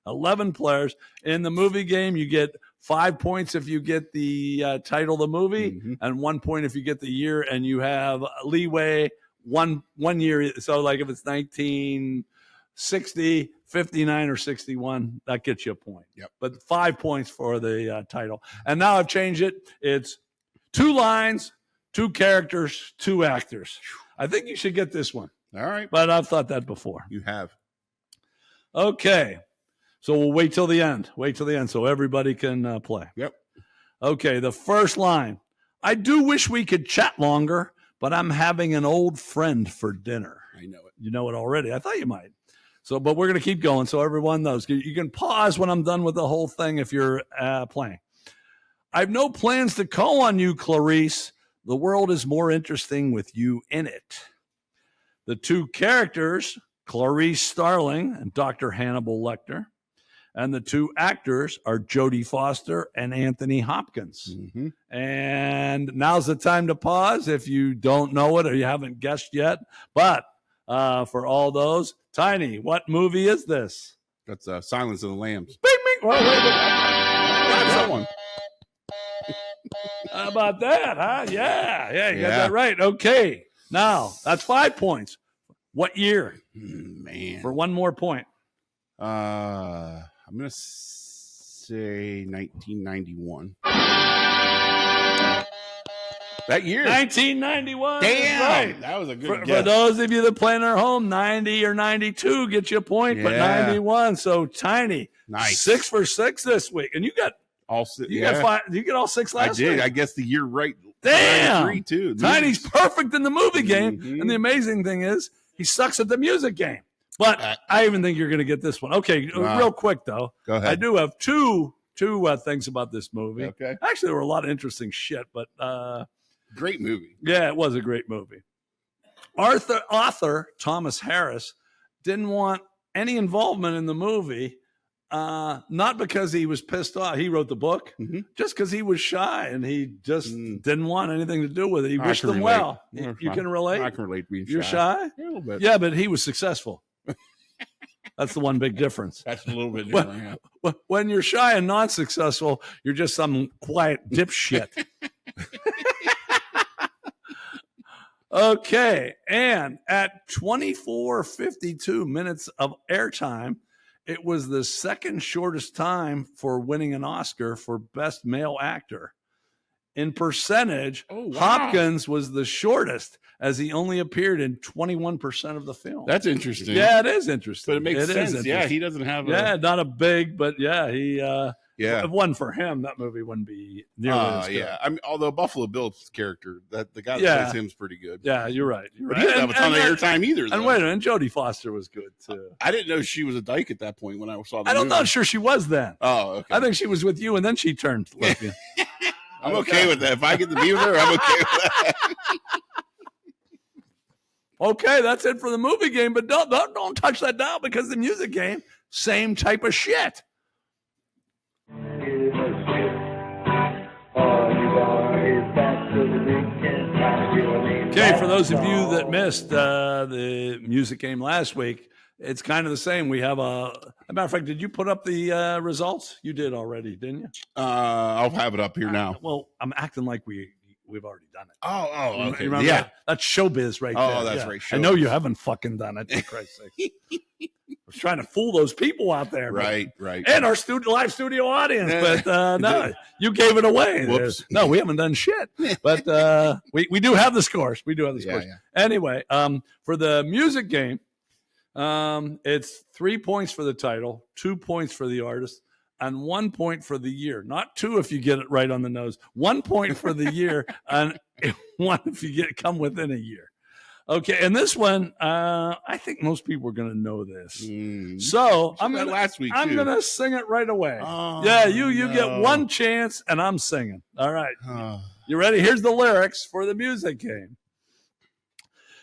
11 players. In the movie game, you get 5 points if you get the title of the movie, and 1 point if you get the year, and you have leeway one year. So like if it's 1960, 59 or 61, that gets you a point. Yep. But 5 points for the title. And now I've changed it. It's 2 lines, 2 characters, 2 actors. I think you should get this one. All right. But I've thought that before. You have. Okay. So we'll wait till the end. Wait till the end so everybody can play. Yep. Okay, the first line. I do wish we could chat longer, but I'm having an old friend for dinner. I know it. You know it already. I thought you might. So, but we're going to keep going so everyone knows. You can pause when I'm done with the whole thing if you're playing. I've no plans to call on you, Clarice. The world is more interesting with you in it. The 2 characters, Clarice Starling and Dr. Hannibal Lecter. And the 2 actors are Jodie Foster and Anthony Hopkins. And now's the time to pause if you don't know it or you haven't guessed yet. But for all those, Tiny, what movie is this? That's Silence of the Lambs. Bing, bing. Wait. That's that one. How about that, huh? Yeah, you got that right. Okay. Now, that's 5 points. What year? Man. For 1 more point. I'm going to say 1991. That year. 1991. Damn. Right. That was a good guess. For those of you that play in at home, 90 or 92 gets you a point, but 91. So Tiny. Nice. 6 for 6 this week. And you got all 6. You got 5. You get all 6 last week. I did. I guess the year right. Damn. 3 too. Tiny's perfect in the movie game. And the amazing thing is he sucks at the music game. But I even think you're going to get this one. Okay, real quick, though. Go ahead. I do have two things about this movie. Okay. Actually, there were a lot of interesting shit, but great movie. Yeah, it was a great movie. Author Thomas Harris didn't want any involvement in the movie, not because he was pissed off. He wrote the book just because he was shy and he just didn't want anything to do with it. He wished them well. You can relate? I can relate being shy. You're shy? A little bit. Yeah, but he was successful. That's the one big difference. That's a little bit different. When you're shy and non-successful, you're just some quiet dipshit. Okay, and at 24:52 minutes of airtime, it was the second shortest time for winning an Oscar for Best Male Actor. In percentage, Hopkins was the shortest, as he only appeared in 21% of the film. That's interesting. Yeah, it is interesting. But it makes sense. Yeah, he doesn't have not a big, but yeah, he if it wasn't for him, that movie wouldn't be nearly as good. Yeah. I mean, although Buffalo Bill's character, that the guy that plays him's pretty good. Yeah, you're right. But he doesn't have a ton of airtime either, though. And wait a minute, Jodie Foster was good too. I didn't know she was a dyke at that point when I saw the I'm not sure she was then. Oh, okay. I think she was with you and then she turned lesbian. I'm okay with that. If I get to be with her, I'm okay with that. Okay, that's it for the movie game, but don't touch that down because the music game, same type of shit. those of you that missed the music game last week, it's kind of the same. We have a matter of fact, did you put up the results? You did already, didn't you? I'll have it up here now. Well, I'm acting like we've already done it. Oh, okay. Remember Yeah. That? That's showbiz right there. Oh, that's right. I know you haven't fucking done it, for Christ's sake. I was trying to fool those people out there. Right. And our live studio audience. But no, you gave it away. Whoops. No, we haven't done shit. But we do have the scores. We do have the scores. Yeah. Anyway, for the music game, it's 3 points for the title, 2 points for the artist, and 1 point for the year. Not 2 if you get it right on the nose. 1 point for the year, and 1 if you come within a year. Okay, and this one, I think most people are going to know this. So I'm gonna sing it right away. Oh, yeah, you get one chance, and I'm singing. All right, you ready? Here's the lyrics for the music game.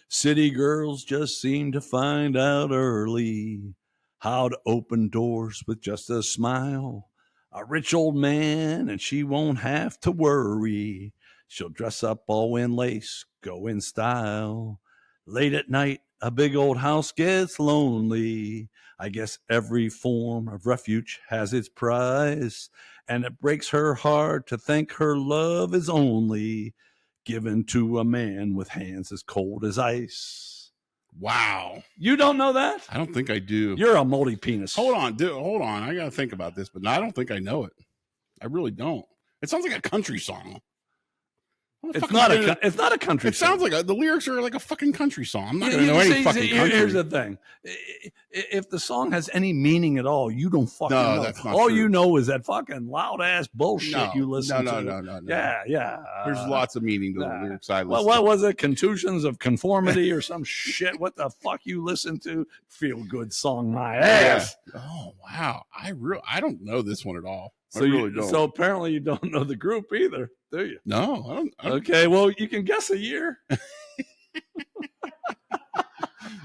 City girls just seem to find out early how to open doors with just a smile. A rich old man, and she won't have to worry. She'll dress up all in lace, go in style. Late at night, a big old house gets lonely. I guess every form of refuge has its price, and it breaks her heart to think her love is only given to a man with hands as cold as ice. Wow. You don't know that? I don't think I do. You're a multi-penis. Hold on. I got to think about this, but I don't think I know it. I really don't. It sounds like a country song. It's not a country song. It sounds like the lyrics are like a fucking country song. I'm not going to know any fucking country. Here's the thing. If the song has any meaning at all, you don't fucking know. That's not all true. you know is that fucking loud-ass bullshit you listen to. No. Yeah. There's lots of meaning to the lyrics I listen to. What was it? Contusions of conformity or some shit? What the fuck you listen to? Feel good song, my ass. Yeah. Oh, wow. I don't know this one at all. So I really don't. So apparently you don't know the group either, do you? No, I don't. Okay, well, you can guess a year.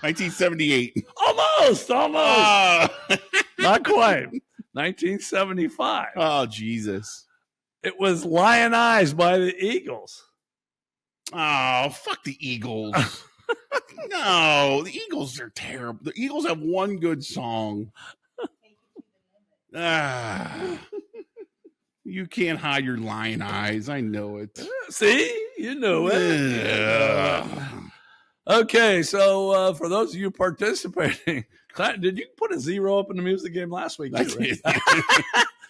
1978. Almost. Not quite. 1975. Oh, Jesus. It was Lionized by the Eagles. Oh, fuck the Eagles. No, the Eagles are terrible. The Eagles have one good song. You can't hide your lion eyes. I know it. See? You know it. Okay, so for those of you participating, did you put a 0 up in the music game last week? Too, right?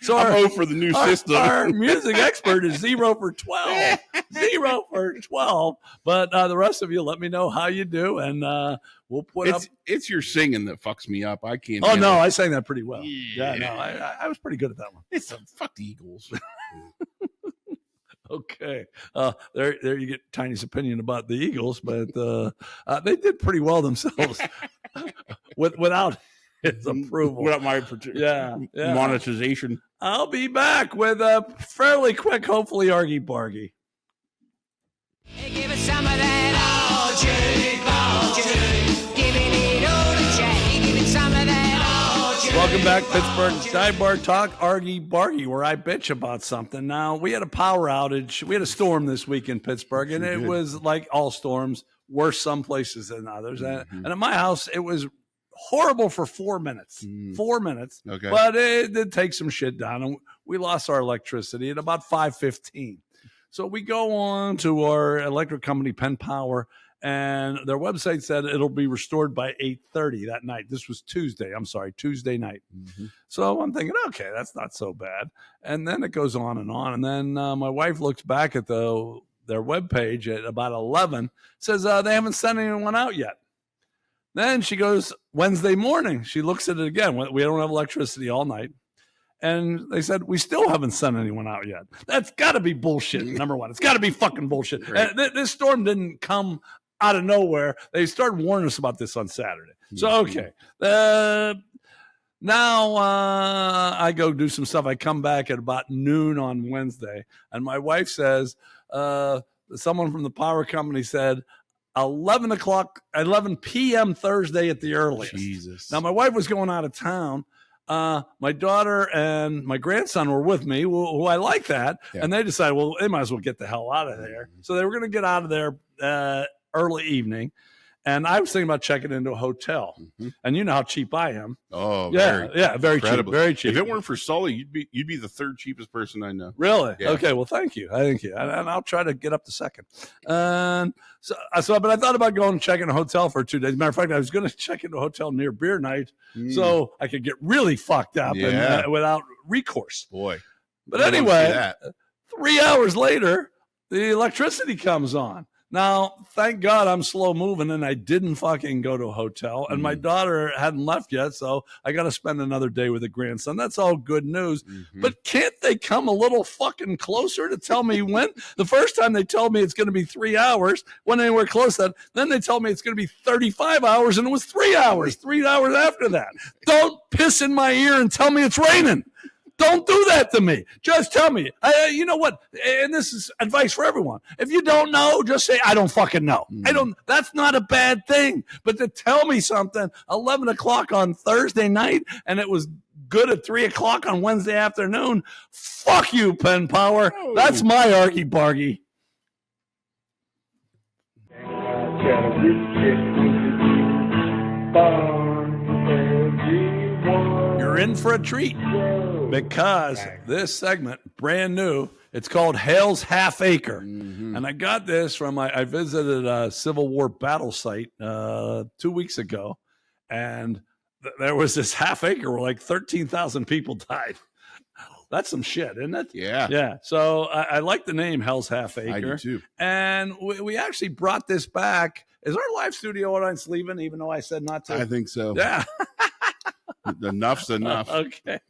So I'm for the new system. Our music expert is 0 for 12. 0 for 12. But the rest of you, let me know how you do, and we'll put up. It's your singing that fucks me up. I can't. Oh no, I sang that pretty well. Yeah, no, I was pretty good at that one. It's fuck the Eagles. Okay, there you get Tiny's opinion about the Eagles, but they did pretty well themselves without his approval. Without my monetization. I'll be back with a fairly quick, hopefully, Argy Bargy. Hey, give us some of that orchid. Giving it all to Jack. Give it some of that orchid. Welcome back, Pittsburgh Dive Bar Talk, Argy Bargy, where I bitch about something. Now, we had a power outage. We had a storm this week in Pittsburgh, and it was like all storms, worse some places than others. And at my house, it was horrible for 4 minutes. 4 minutes. Okay. But it did take some shit down, and we lost our electricity at about 5:15. So we go on to our electric company, Penn Power, and their website said it'll be restored by 8:30 that night. This was Tuesday night. So I'm thinking, okay, that's not so bad. And then it goes on. And then my wife looks back at their webpage at about 11, says they haven't sent anyone out yet. Then she goes, Wednesday morning, she looks at it again. We don't have electricity all night. And they said, we still haven't sent anyone out yet. That's got to be bullshit, number one. It's got to be fucking bullshit. Right. This storm didn't come out of nowhere. They started warning us about this on Saturday. So, okay. Now I go do some stuff. I come back at about noon on Wednesday. And my wife says, someone from the power company said, 11 p.m. Thursday at the earliest. Jesus. Now, my wife was going out of town. My daughter and my grandson were with me, who I like that. Yeah. And they decided, well, they might as well get the hell out of there. So they were going to get out of there early evening. And I was thinking about checking into a hotel. Mm-hmm. And you know how cheap I am. Oh, very cheap. Very cheap. If it weren't for Sully, you'd be the third cheapest person I know. Really? Yeah. Okay. Well, thank you. And I'll try to get up to second. But I thought about going and checking a hotel for 2 days. Matter of fact, I was going to check into a hotel near beer night so I could get really fucked up and without recourse. Boy. But anyway, 3 hours later, the electricity comes on. Now, thank God I'm slow moving and I didn't fucking go to a hotel. And my daughter hadn't left yet, so I got to spend another day with the grandson. That's all good news. Mm-hmm. But can't they come a little fucking closer to tell me when? The first time they told me it's going to be 3 hours when they were close to that. Then they told me it's going to be 35 hours and it was 3 hours, 3 hours after that. Don't piss in my ear and tell me it's raining. Don't do that to me. Just tell me. You know what? And this is advice for everyone. If you don't know, just say, I don't fucking know. That's not a bad thing. But to tell me something 11 o'clock on Thursday night and it was good at 3 o'clock on Wednesday afternoon, fuck you, Pen Power. That's my Argy Bargy. You're in for a treat because this segment, brand new, it's called Hale's Half Acre. Mm-hmm. And I got this from, I visited a Civil War battle site 2 weeks ago, and there was this half acre where like 13,000 people died. That's some shit, isn't it? Yeah. Yeah. So I like the name Hell's Half Acre. I do too. And we actually brought this back. Is our live studio audience leaving, even though I said not to? I think so. Yeah. Enough's enough. Okay.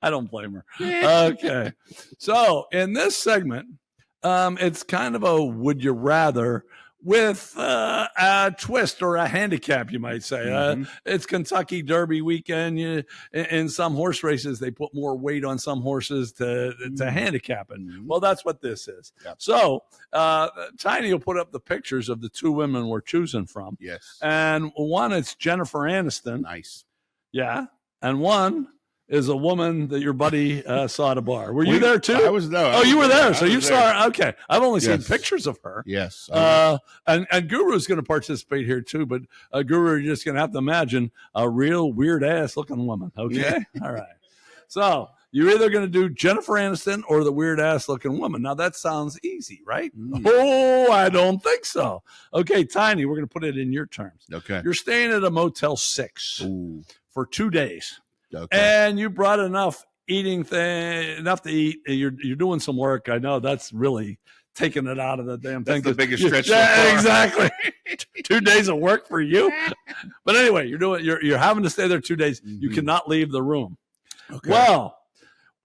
I don't blame her. Okay. So in this segment, it's kind of a would you rather with a twist or a handicap, you might say. It's Kentucky Derby weekend. In some horse races, they put more weight on some horses to handicap it. Well, that's what this is. Yep. So Tiny will put up the pictures of the two women we're choosing from. Yes. And one, it's Jennifer Aniston. Nice. Yeah. And one is a woman that your buddy saw at a bar. Were you there too? I was there. Oh, you were there. So you saw her. Okay. I've only seen pictures of her. Yes. And Guru's going to participate here too, but Guru, you're just going to have to imagine a real weird ass looking woman. Okay. Yeah. All right. So you're either going to do Jennifer Aniston or the weird ass looking woman. Now that sounds easy, right? Oh, I don't think so. Okay, Tiny, we're going to put it in your terms. Okay. You're staying at a Motel 6 for 2 days. Okay. And you brought enough enough to eat. You're doing some work. I know that's really taking it out of the damn thing. That's the biggest stretch. Yeah, exactly. 2 days of work for you. But anyway, you're having to stay there 2 days. You cannot leave the room. Okay. Well,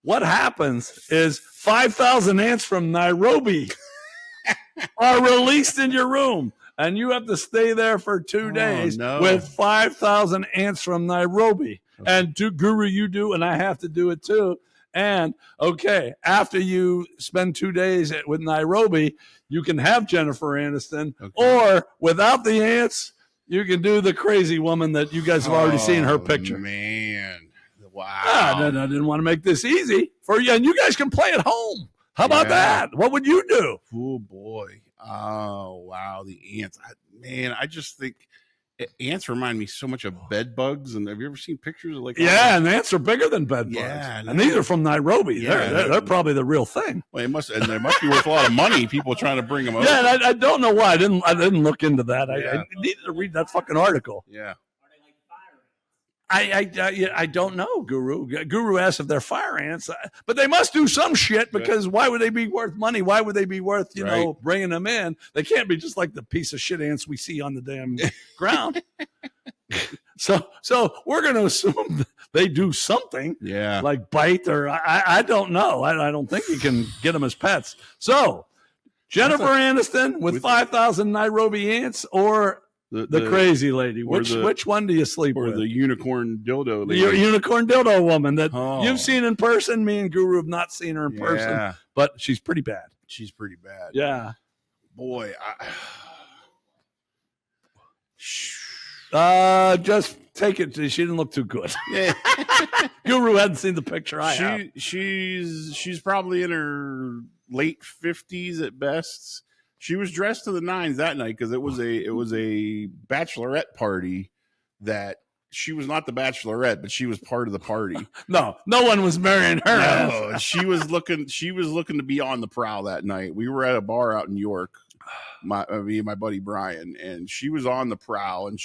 what happens is 5,000 ants from Nairobi are released in your room. And you have to stay there for 2 days with 5,000 ants from Nairobi. Okay. And Guru, you do, and I have to do it too. And, okay, after you spend 2 days with Nairobi, you can have Jennifer Aniston. Okay. Or, without the ants, you can do the crazy woman that you guys have already seen her picture. Man. Wow. I didn't want to make this easy for you. And you guys can play at home. How about that? What would you do? Oh, boy. Oh, wow. The ants. Man, I just think ants remind me so much of bed bugs. And have you ever seen pictures of and ants are bigger than bed bugs. Yeah, and these are from Nairobi. Yeah, they're probably the real thing. Well, they must be worth a lot of money. People trying to bring them over. Yeah, and I don't know why. I didn't look into that. I needed to read that fucking article. Yeah. I don't know, Guru. Guru asked if they're fire ants, but they must do some shit because why would they be worth money? Why would they be worth, bringing them in? They can't be just like the piece of shit ants we see on the damn ground. So we're going to assume they do something, like bite or I don't know. I don't think you can get them as pets. So Jennifer Aniston with 5,000 Nairobi ants or the crazy lady. Which one do you sleep with? Or the unicorn dildo lady. Unicorn dildo woman that you've seen in person. Me and Guru have not seen her in person, but she's pretty bad. She's pretty bad. Yeah. Boy. Just take it. She didn't look too good. Yeah. Guru hadn't seen the picture. She's probably in her late 50s at best. She was dressed to the nines that night because it was a bachelorette party that she was not the bachelorette, but she was part of the party. No one was marrying her. No, she was looking to be on the prowl that night. We were at a bar out in York, me and my buddy Brian, and she was on the prowl, and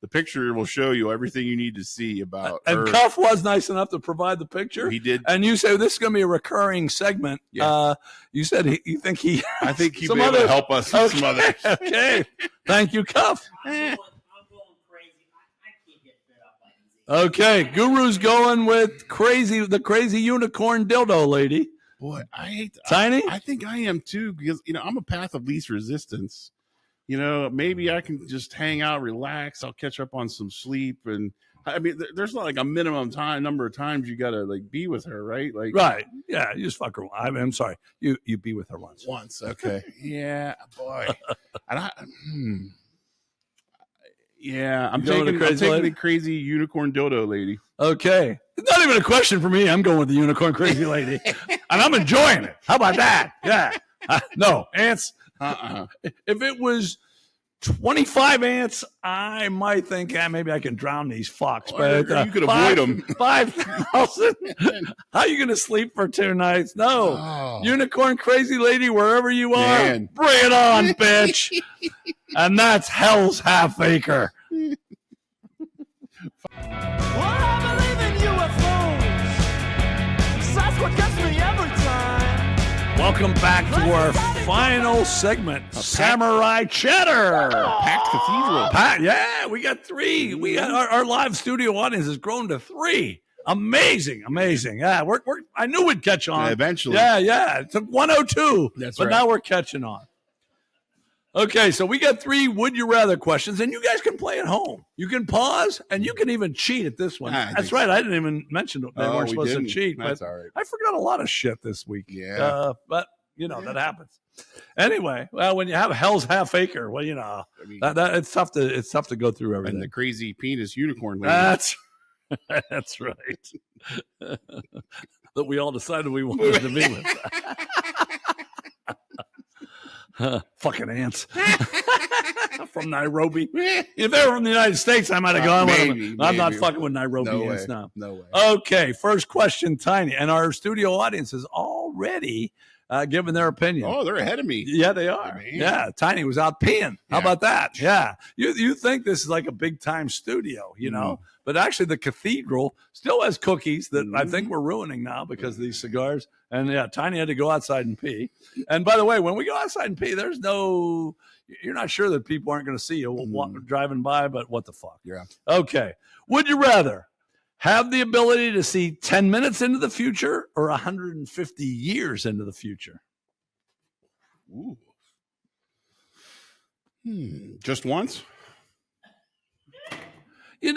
the picture will show you everything you need to see about her. And Cuff was nice enough to provide the picture. He did. And you say this is going to be a recurring segment. Yeah. You said you think he. I think he'd be able to help us with some others. Okay. Thank you, Cuff. I'm going crazy. I can't get fit up like this. Okay, Guru's going with the crazy unicorn dildo lady. Boy, I hate Tiny. I think I am too because I'm a path of least resistance. Maybe I can just hang out, relax. I'll catch up on some sleep, and I mean, there's not like a minimum number of times you gotta like be with her, right? Like, right? Yeah, you just fuck her. I'm sorry, you be with her once. Okay. Yeah, boy. And yeah, I'm taking the crazy unicorn dildo lady. Okay, it's not even a question for me. I'm going with the unicorn crazy lady, and I'm enjoying it. How about that? Yeah. No ants. If it was 25 ants, I might think, maybe I can drown these fucks. But you could avoid them. 5,000. How are you going to sleep for 2 nights? No. Unicorn crazy lady, wherever you are, Man. Bring it on, bitch. And that's Hell's Half Acre. Welcome back to our final segment, Samurai Cheddar. Packed cathedral. Yeah, we got 3. We got our live studio audience has grown to 3. Amazing. Yeah, we're I knew we'd catch on. Eventually. Yeah. It took 102. That's but right. Now we're catching on. Okay, so we got 3 would you rather questions, and you guys can play at home. You can pause, and you can even cheat at this one. That's right. I didn't even mention they weren't supposed to cheat. That's but all right. I forgot a lot of shit this week. Yeah. But, that happens. Anyway, well, when you have Hell's Half Acre, well, that it's tough to go through everything. And the crazy penis unicorn lady. That's right. That we all decided we wanted to be with. Fucking ants from Nairobi. If they were from the United States, I might have gone with them. I'm not fucking with Nairobi ants now. No way. Okay, first question, Tiny, and our studio audience is already giving their opinion. Oh, they're ahead of me. Yeah, they are. Man. Yeah, Tiny was out peeing. How about that? Yeah, you think this is like a big time studio, but actually the cathedral still has cookies that I think we're ruining now because of these cigars. And yeah, Tiny had to go outside and pee. And by the way, when we go outside and pee, you're not sure that people aren't going to see you driving by, but what the fuck? Yeah. Okay. Would you rather have the ability to see 10 minutes into the future or 150 years into the future? Ooh. Just once? You're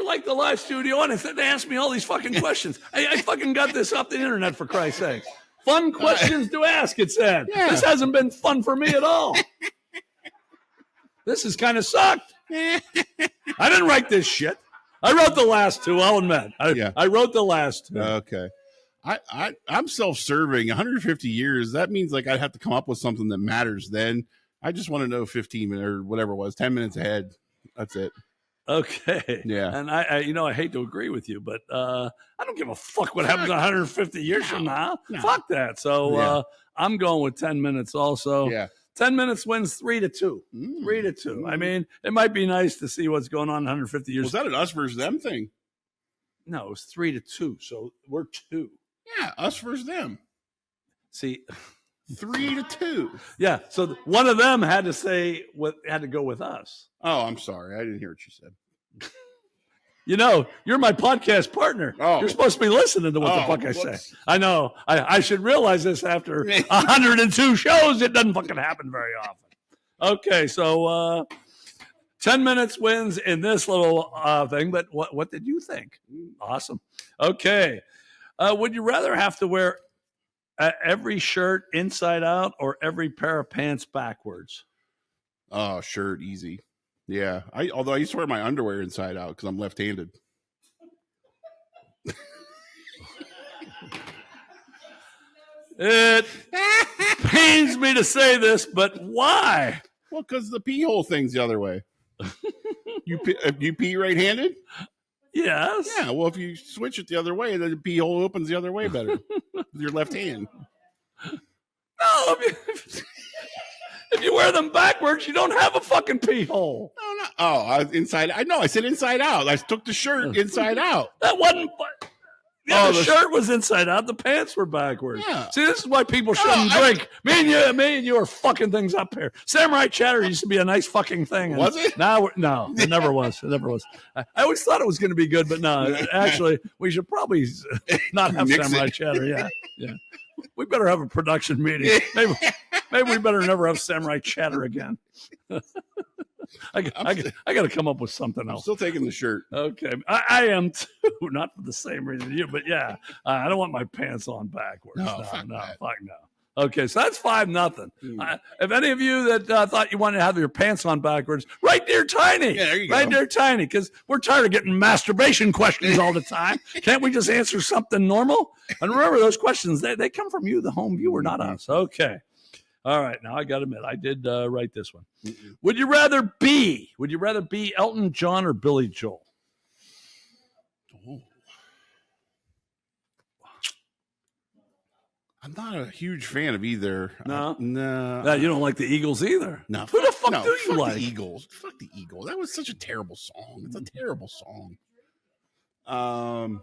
like the live studio audience. They ask me all these fucking questions. I fucking got this off the internet, for Christ's sake. Fun questions to ask, it said. Yeah. This hasn't been fun for me at all. This has kind of sucked. I didn't write this shit. I wrote the last 2, I'll admit. I wrote the last 2. Okay. I'm self-serving. 150 years, that means like I'd have to come up with something that matters then. I just want to know 15 minutes or whatever it was, 10 minutes ahead. That's it. Okay. Yeah. And I hate to agree with you, but I don't give a fuck what happens 150 years from now. No. Fuck that. So I'm going with 10 minutes also. Yeah. 10 minutes wins 3-2. 3-2. I mean, it might be nice to see what's going on in 150 years. Was that an us versus them thing? No, it was 3-2. So we're 2. Yeah, us versus them. See, 3-2. Yeah. So one of them had to go with us. Oh, I'm sorry. I didn't hear what you said. You're my podcast partner. Oh. You're supposed to be listening to what the fuck I say. I know. I should realize this after 102 shows. It doesn't fucking happen very often. Okay, so 10 minutes wins in this little thing. But what did you think? Awesome. Okay. Would you rather have to wear every shirt inside out or every pair of pants backwards? Oh, shirt, easy. Yeah. Although I used to wear my underwear inside out because I'm left-handed. It pains me to say this, but why? Well, because the pee hole thing's the other way. You pee right-handed? Yes. Yeah, well, if you switch it the other way, then the pee hole opens the other way better with your left hand. No, if you wear them backwards, you don't have a fucking pee hole. No. Oh, inside. I know. I said inside out. I took the shirt inside out. That wasn't. Yeah, the shirt was inside out. The pants were backwards. Yeah. See, this is why people shouldn't drink. Me and you are fucking things up here. Samurai Chatter used to be a nice fucking thing. Was it? No, it never was. It never was. I always thought it was going to be good, but no. Actually, we should probably not have Samurai Chatter. Yeah. We better have a production meeting. Maybe we better never have Samurai Chatter again. I got to come up with something else. I'm still taking the shirt. Okay. I am too. Not for the same reason you, but yeah. I don't want my pants on backwards. No, fuck no. Okay, so that's 5-0. If any of you that thought you wanted to have your pants on backwards, right there, Tiny. Yeah, there you go. Right there, Tiny, because we're tired of getting masturbation questions all the time. Can't we just answer something normal? And remember, those questions, they come from you, the home viewer, not us. Okay. All right, now I got to admit, I did write this one. Would you rather be Elton John or Billy Joel? Oh. I'm not a huge fan of either. No? No. You don't like the Eagles either? No. Who the fuck do you like? The Eagles. Fuck the Eagles. That was such a terrible song. It's a terrible song. I'm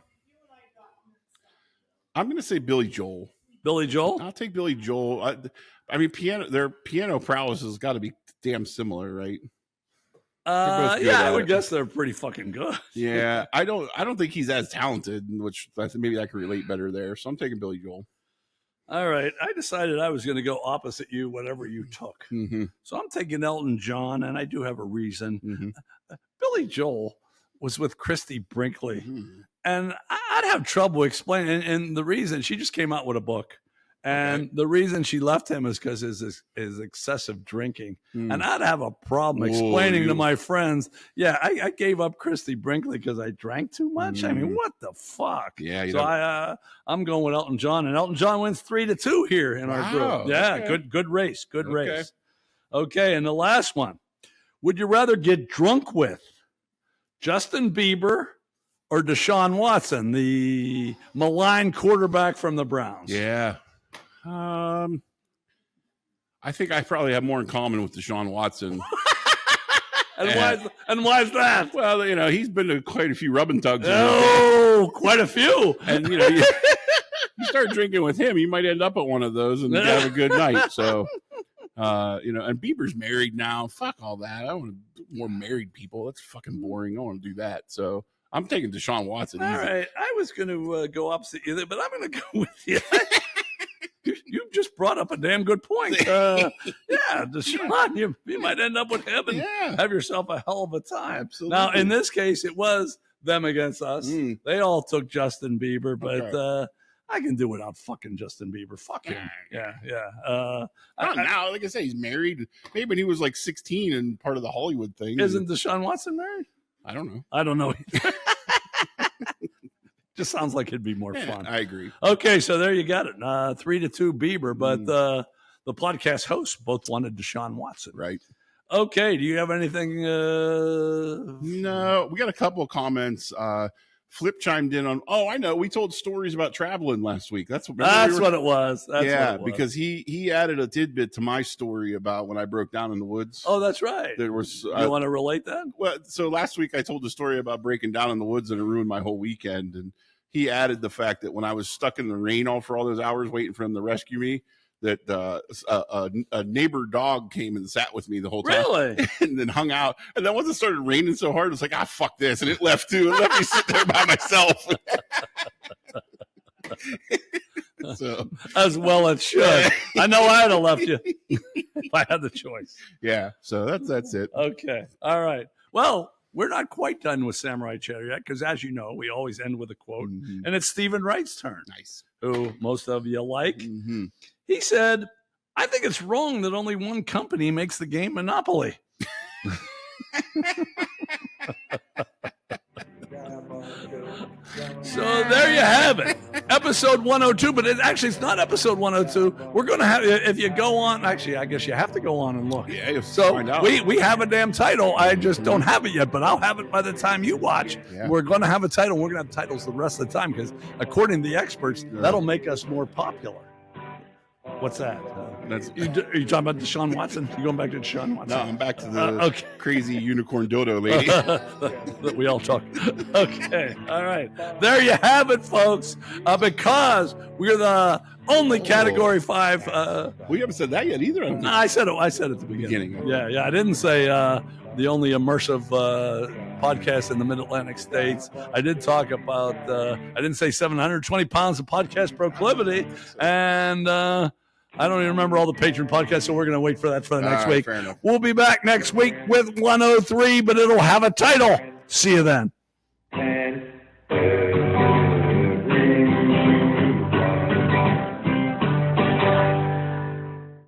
going to say Billy Joel. Billy Joel? I'll take Billy Joel. I mean, their piano prowess has got to be damn similar, right? I would guess they're pretty fucking good. Yeah, I don't think he's as talented, which maybe I can relate better there. So I'm taking Billy Joel. All right, I decided I was going to go opposite you, whatever you took. Mm-hmm. So I'm taking Elton John, and I do have a reason. Mm-hmm. Billy Joel was with Christy Brinkley, and I'd have trouble explaining. And the reason, she just came out with a book. And the reason she left him is because his excessive drinking. And I'd have a problem explaining to my friends, I gave up Christy Brinkley because I drank too much. I mean, what the fuck? Yeah. So I'm going with Elton John. And Elton John wins 3-2 here in our group. Yeah, okay. Good race. Good race. Okay, and the last one. Would you rather get drunk with Justin Bieber or Deshaun Watson, the maligned quarterback from the Browns? Yeah. I think I probably have more in common with Deshaun Watson. and why is that? Well, he's been to quite a few rub and tugs. Oh, quite a few. And you start drinking with him, you might end up at one of those and have a good night. So, and Bieber's married now. Fuck all that. I want more married people. That's fucking boring. I want to do that. So I'm taking Deshaun Watson. All right. I was going to go opposite you there, but I'm going to go with you. You just brought up a damn good point. Deshaun, you might end up with him and have yourself a hell of a time. Absolutely. Now, in this case, it was them against us. They all took Justin Bieber, but I can do without fucking Justin Bieber. Fuck him. Yeah. Now, like I say, he's married. Maybe when he was like 16 and part of the Hollywood thing. Isn't Deshaun Watson married? I don't know. I don't know either. Just sounds like it'd be more fun. I agree. Okay, so there you got it. 3-2 Bieber, but the podcast hosts both wanted Deshaun Watson. Right. Okay, do you have anything? No, we got a couple of comments. Flip chimed in on, I know, we told stories about traveling last week. That's what it was. Because he added a tidbit to my story about when I broke down in the woods. Oh, that's right. There was. You want to relate that? Well, so last week I told the story about breaking down in the woods and it ruined my whole weekend. And he added the fact that when I was stuck in the rain for all those hours waiting for him to rescue me, that a neighbor dog came and sat with me the whole time. Really? And then hung out. And then once it started raining so hard, it was like, fuck this. And it left too. It left me sit there by myself. So as well it should. I know I'd have left you if I had the choice. Yeah. So that's it. Okay. All right. Well, we're not quite done with Samurai Chatter yet, because as you know, we always end with a quote. And it's Stephen Wright's turn. Nice. Who most of you like. He said, I think it's wrong that only one company makes the game Monopoly. So there you have it. episode 102, but it's not episode 102. We're going to have, if you go on, actually, I guess you have to go on and look. Yeah, so find out. we have a damn title. I just don't have it yet, but I'll have it by the time you watch. Yeah. We're going to have a title. We're going to have titles the rest of the time because, according to the experts, that'll make us more popular. What's that? Are you talking about Deshaun Watson? You going back to Deshaun Watson? No, I'm back to the Crazy Unicorn Dildo Lady. That we all talk. Okay. All right. There you have it, folks. Because we're the only Category 5. We haven't said that yet either. No, I said it at the beginning. Yeah. I didn't say the only immersive podcast in the Mid-Atlantic states. I did talk about, I didn't say 720 pounds of podcast proclivity. And I don't even remember all the patron podcasts, so we're going to wait for that for the next week. Fair enough. We'll be back next week with 103, but it'll have a title. See you then.